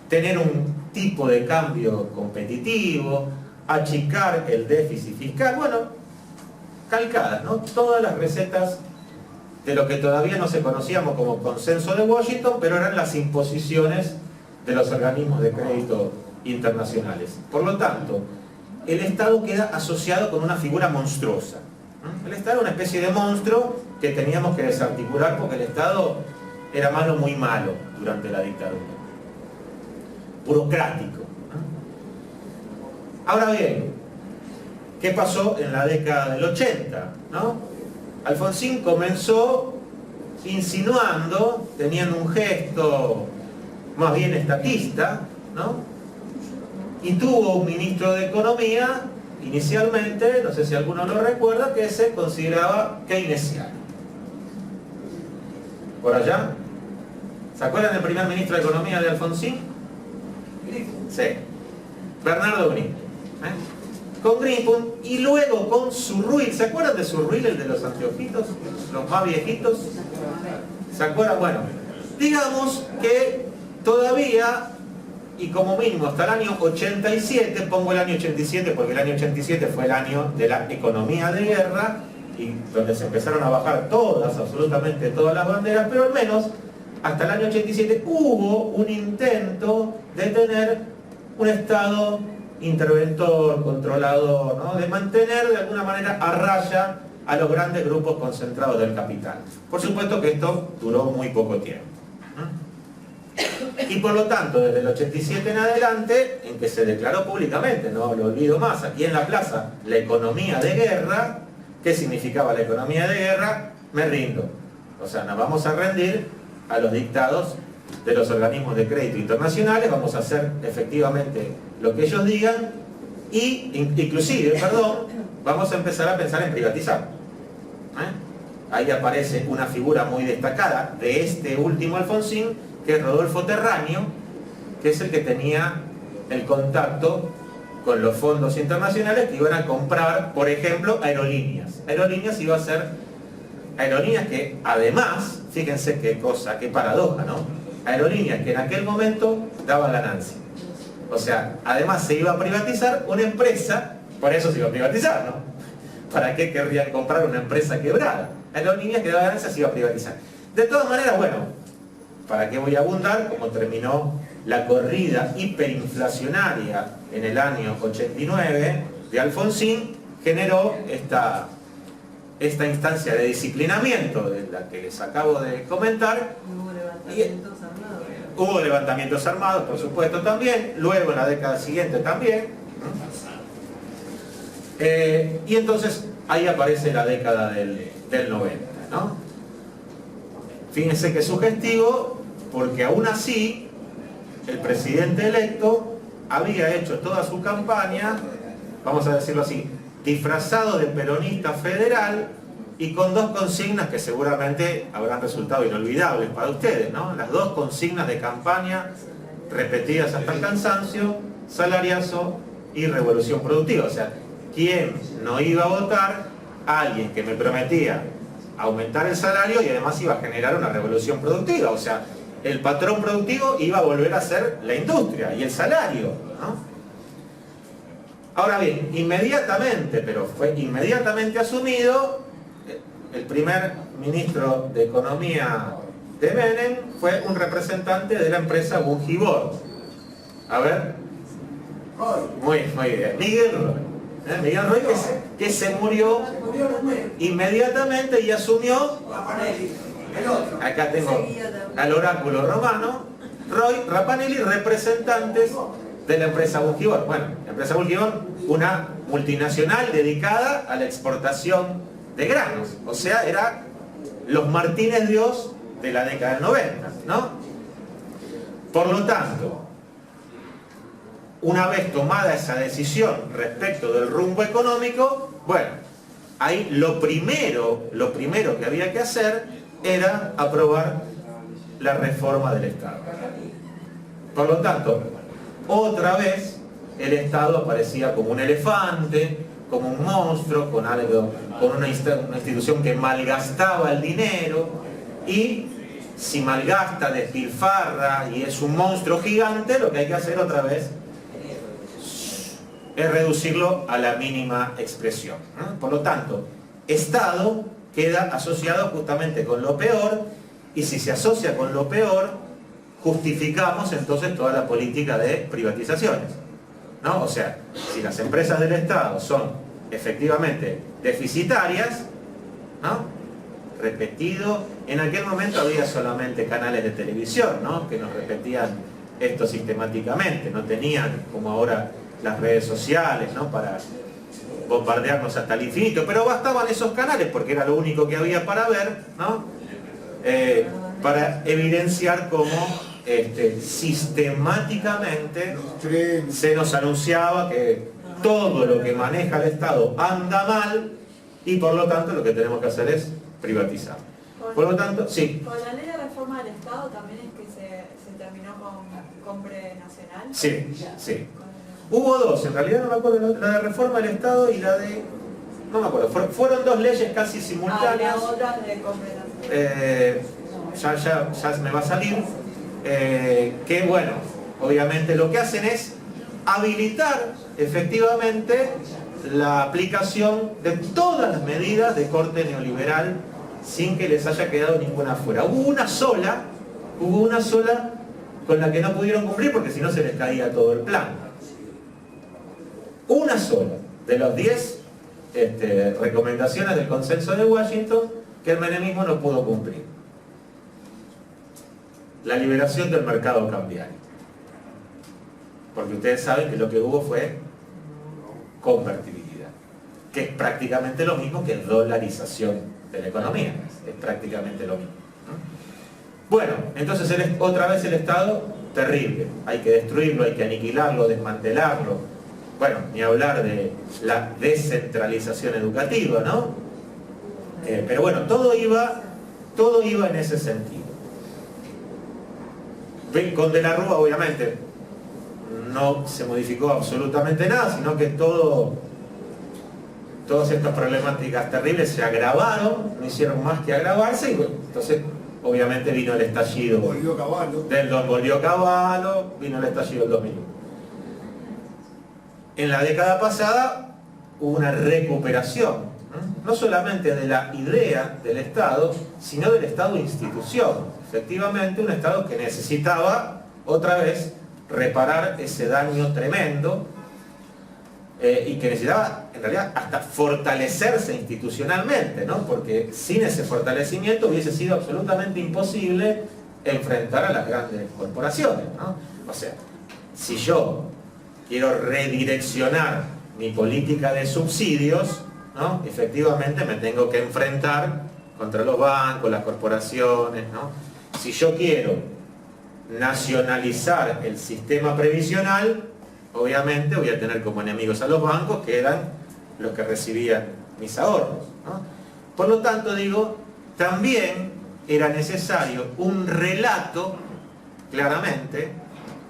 tener un tipo de cambio competitivo, achicar el déficit fiscal, bueno, calcadas, ¿no? Todas las recetas de lo que todavía no se conocíamos como consenso de Washington, pero eran las imposiciones de los organismos de crédito internacionales. Por lo tanto, el Estado queda asociado con una figura monstruosa. El Estado era una especie de monstruo que teníamos que desarticular porque el Estado era malo, muy malo durante la dictadura. Burocrático. Ahora bien, ¿qué pasó en la década del 80? ¿No? Alfonsín comenzó insinuando, teniendo un gesto más bien estatista, ¿no? Y tuvo un ministro de Economía, inicialmente, no sé si alguno lo recuerda, que se consideraba keynesiano. ¿Por allá? ¿Se acuerdan del primer ministro de Economía de Alfonsín? Sí. Bernardo Greenpool. Con Greenpool y luego con Zurruil. ¿Se acuerdan de Zurruil, el de los anteojitos? Los más viejitos. ¿Se acuerdan? Bueno, digamos que todavía, y como mínimo hasta el año 87, pongo el año 87 porque el año 87 fue el año de la economía de guerra, y donde se empezaron a bajar todas, absolutamente todas las banderas, pero al menos hasta el año 87 hubo un intento de tener un Estado interventor, controlador, ¿no? De mantener de alguna manera a raya a los grandes grupos concentrados del capital. Por supuesto que esto duró muy poco tiempo. Y por lo tanto, desde el 87 en adelante, en que se declaró públicamente, no lo olvido más, aquí en la plaza, la economía de guerra. ¿Qué significaba la economía de guerra? Me rindo. O sea, nos vamos a rendir a los dictados de los organismos de crédito internacionales, vamos a hacer efectivamente lo que ellos digan y inclusive, vamos a empezar a pensar en privatizar. Ahí aparece una figura muy destacada de este último Alfonsín, que es Rodolfo Terraño, que es el que tenía el contacto con los fondos internacionales que iban a comprar, por ejemplo, aerolíneas. Aerolíneas iba a ser aerolíneas que además, fíjense qué cosa, qué paradoja, ¿no? Aerolíneas que en aquel momento daban ganancia. O sea, además se iba a privatizar una empresa, por eso se iba a privatizar, ¿no? ¿Para qué querrían comprar una empresa quebrada? Aerolíneas que daban ganancia se iba a privatizar. De todas maneras, bueno, ¿para qué voy a abundar? Como terminó la corrida hiperinflacionaria en el año 89 de Alfonsín, generó esta instancia de disciplinamiento de la que les acabo de comentar. Hubo levantamientos armados, por supuesto, también. Luego, en la década siguiente, también. Y entonces, ahí aparece la década del 90, ¿no? Fíjense que es sugestivo, porque aún así, el presidente electo había hecho toda su campaña, vamos a decirlo así, disfrazado de peronista federal y con dos consignas que seguramente habrán resultado inolvidables para ustedes, ¿no? Las dos consignas de campaña repetidas hasta el cansancio: salariazo y revolución productiva. O sea, ¿quién no iba a votar a alguien que me prometía aumentar el salario y además iba a generar una revolución productiva? O sea, el patrón productivo iba a volver a ser la industria y el salario, ¿no? Ahora bien, inmediatamente, pero fue inmediatamente asumido, el primer ministro de Economía de Menem fue un representante de la empresa Bungibor. A ver. Muy bien. Miguel Roy. Miguel Roy que se murió inmediatamente y asumió. Acá tengo al oráculo romano. Roy, Rapanelli, representantes de la empresa Bungibor. Bueno, la empresa Bungibor, una multinacional dedicada a la exportación de granos. O sea, era los Martínez Dios de la década del 90, ¿no? Por lo tanto, una vez tomada esa decisión respecto del rumbo económico, bueno, ahí lo primero que había que hacer era aprobar la reforma del Estado. Por lo tanto, otra vez el Estado aparecía como un elefante, como un monstruo, con una institución que malgastaba el dinero, y si malgasta, despilfarra y es un monstruo gigante, lo que hay que hacer otra vez es reducirlo a la mínima expresión. Por lo tanto, Estado queda asociado justamente con lo peor, y si se asocia con lo peor, justificamos entonces toda la política de privatizaciones, ¿no? O sea, si las empresas del Estado son efectivamente deficitarias, ¿no? Repetido, en aquel momento había solamente canales de televisión, ¿no? Que nos repetían esto sistemáticamente, no tenían como ahora las redes sociales, ¿no? Para bombardearnos hasta el infinito, pero bastaban esos canales porque era lo único que había para ver, ¿no? Para evidenciar cómo sistemáticamente se nos anunciaba que todo lo que maneja el Estado anda mal y por lo tanto lo que tenemos que hacer es privatizar. Por lo tanto, sí. Con la ley de reforma del Estado también es que se terminó con Compre Nacional. Sí, sí. Hubo dos, en realidad no me acuerdo, la de reforma del Estado y la de... no me acuerdo, fueron dos leyes casi simultáneas. La otra de Compre Nacional. Ya me va a salir. Que bueno, obviamente lo que hacen es habilitar efectivamente la aplicación de todas las medidas de corte neoliberal sin que les haya quedado ninguna fuera. Hubo una sola con la que no pudieron cumplir porque si no se les caía todo el plan. Una sola de los 10 recomendaciones del Consenso de Washington que el menemismo no pudo cumplir. La liberación del mercado cambiario. Porque ustedes saben que lo que hubo fue convertibilidad, que es prácticamente lo mismo que dolarización de la economía. Es prácticamente lo mismo, ¿no? Bueno, entonces otra vez el Estado, terrible. Hay que destruirlo, hay que aniquilarlo, desmantelarlo. Bueno, ni hablar de la descentralización educativa, ¿no? Pero bueno, todo iba en ese sentido. Con De la Rúa, obviamente, no se modificó absolutamente nada, sino que todas estas problemáticas terribles se agravaron, no hicieron más que agravarse, y bueno, entonces obviamente vino el estallido. Volvió Cavallo. Volvió Cavallo, vino el estallido del 2001. En la década pasada hubo una recuperación, no solamente de la idea del Estado, sino del Estado institución. Efectivamente, un Estado que necesitaba otra vez reparar ese daño tremendo y que necesitaba, en realidad, hasta fortalecerse institucionalmente, ¿no? Porque sin ese fortalecimiento hubiese sido absolutamente imposible enfrentar a las grandes corporaciones, ¿no? O sea, si yo quiero redireccionar mi política de subsidios, ¿no? Efectivamente me tengo que enfrentar contra los bancos, las corporaciones, ¿no? Si yo quiero nacionalizar el sistema previsional, obviamente voy a tener como enemigos a los bancos, que eran los que recibían mis ahorros, ¿no? Por lo tanto, digo, también era necesario un relato, claramente,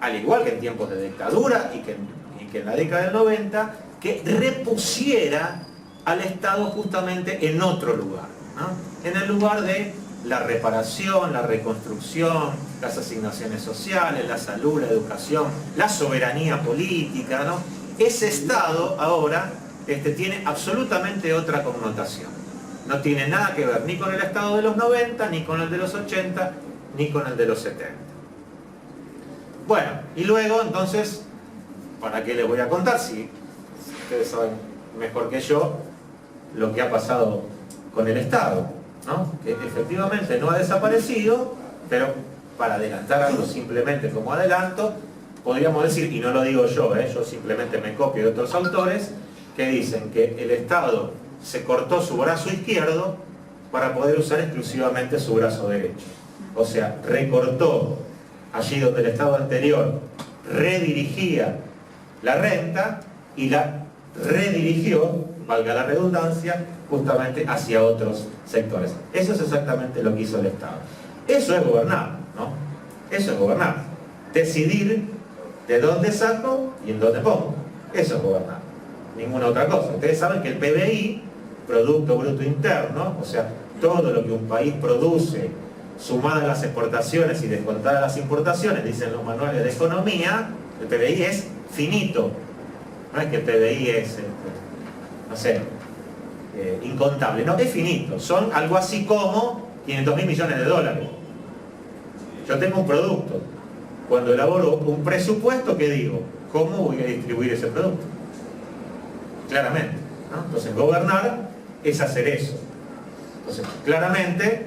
al igual que en tiempos de dictadura y que en la década del 90, que repusiera al Estado justamente en otro lugar, ¿no? En el lugar de la reparación, la reconstrucción, las asignaciones sociales, la salud, la educación, la soberanía política, ¿no? Ese Estado ahora tiene absolutamente otra connotación. No tiene nada que ver ni con el Estado de los 90, ni con el de los 80, ni con el de los 70. Bueno, y luego entonces, ¿para qué les voy a contar? Si ustedes saben mejor que yo lo que ha pasado con el Estado, ¿no? Que efectivamente no ha desaparecido, pero para adelantar algo simplemente como adelanto, podríamos decir, y no lo digo yo simplemente me copio de otros autores, que dicen que el Estado se cortó su brazo izquierdo para poder usar exclusivamente su brazo derecho. O sea, recortó allí donde el Estado anterior redirigía la renta y la redirigió, valga la redundancia, justamente hacia otros sectores. Eso es exactamente lo que hizo el Estado. Eso es gobernar, ¿no? Eso es gobernar. Decidir de dónde saco y en dónde pongo. Eso es gobernar. Ninguna otra cosa. Ustedes saben que el PBI, Producto Bruto Interno, o sea, todo lo que un país produce, sumadas las exportaciones y descontadas las importaciones, dicen los manuales de economía, el PBI es finito. No es que el PBI es, no sé, incontable, no, es finito. Son algo así como 500.000 millones de dólares. Yo tengo un producto. Cuando elaboro un presupuesto, ¿qué digo? ¿Cómo voy a distribuir ese producto? Claramente, ¿no? Entonces, gobernar es hacer eso. Entonces, claramente,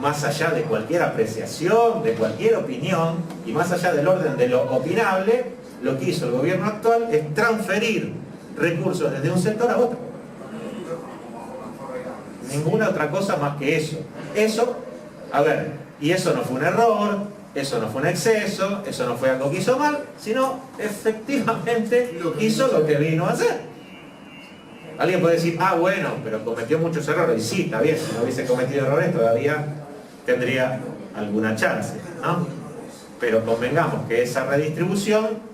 más allá de cualquier apreciación, de cualquier opinión, y más allá del orden de lo opinable, lo que hizo el gobierno actual es transferir recursos desde un sector a otro. Ninguna otra cosa más que eso. Eso, a ver, y eso no fue un error, eso no fue un exceso, eso no fue algo que hizo mal, sino efectivamente hizo lo que vino a hacer. Alguien puede decir, ah, bueno, pero cometió muchos errores. Y sí, está bien, si no hubiese cometido errores todavía tendría alguna chance, ¿no? Pero convengamos que esa redistribución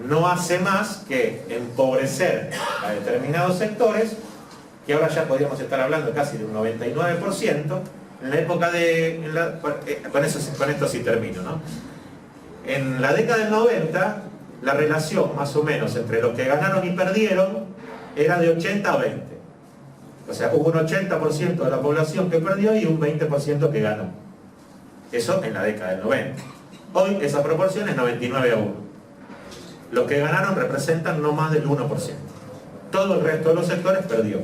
no hace más que empobrecer a determinados sectores, que ahora ya podríamos estar hablando casi de un 99%, en la época de... con esto sí termino, ¿no? En la década del 90, la relación más o menos entre los que ganaron y perdieron era de 80 a 20. O sea, hubo un 80% de la población que perdió y un 20% que ganó. Eso en la década del 90. Hoy esa proporción es 99 a 1. Los que ganaron representan no más del 1%. todo el resto de los sectores perdió.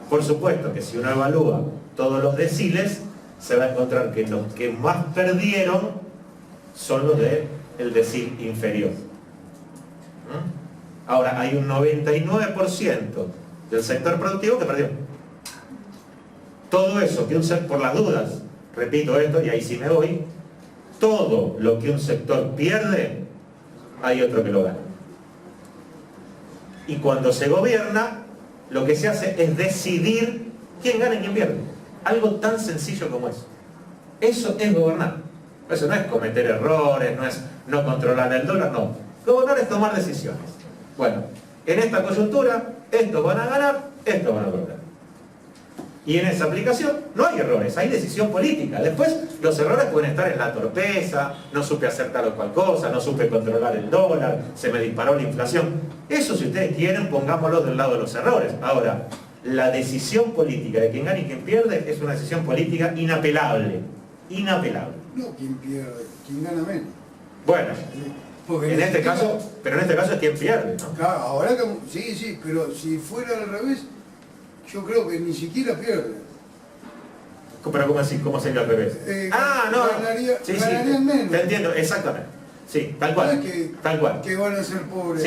Por supuesto que si uno evalúa todos los deciles, se va a encontrar que los que más perdieron son los del decil inferior. Ahora, hay un 99% del sector productivo que perdió. Todo eso, que por las dudas, repito esto y ahí sí me voy, todo lo que un sector pierde, hay otro que lo gana. Y cuando se gobierna, lo que se hace es decidir quién gana y quién pierde. Algo tan sencillo como eso. Eso es gobernar. Eso no es cometer errores, no es no controlar el dólar, no. Gobernar es tomar decisiones. Bueno, en esta coyuntura, estos van a ganar, estos van a perder. Y en esa aplicación no hay errores, hay decisión política. Después los errores pueden estar en la torpeza, no supe hacer tal o cual cosa, no supe controlar el dólar, se me disparó la inflación. Eso, si ustedes quieren, pongámoslo del lado de los errores. Ahora, la decisión política de quién gana y quién pierde es una decisión política inapelable. Inapelable. No, quien pierde, quien gana menos. Bueno, Porque en este caso, pero en este caso es quien pierde, ¿no? Claro, ahora que, sí, pero si fuera al revés, yo creo que ni siquiera pierde. Pero ¿cómo así? ¿Cómo sería al revés? No. Ganarían menos. Te entiendo, exactamente. Sí, tal cual. Tal cual. Que van a ser pobres.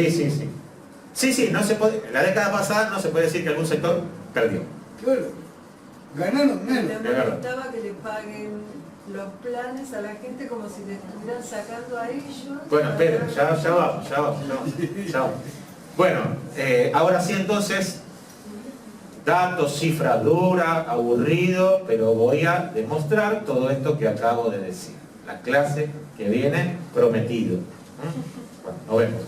Sí, no se puede. En la década pasada no se puede decir que algún sector perdió. Claro. Ganaron menos. Me molestaba que le paguen los planes a la gente como si le estuvieran sacando a ellos. Bueno, esperen, ya vamos. Bueno, ahora sí entonces, datos, cifras duras, aburrido, pero voy a demostrar todo esto que acabo de decir. La clase que viene prometido. Bueno, nos vemos.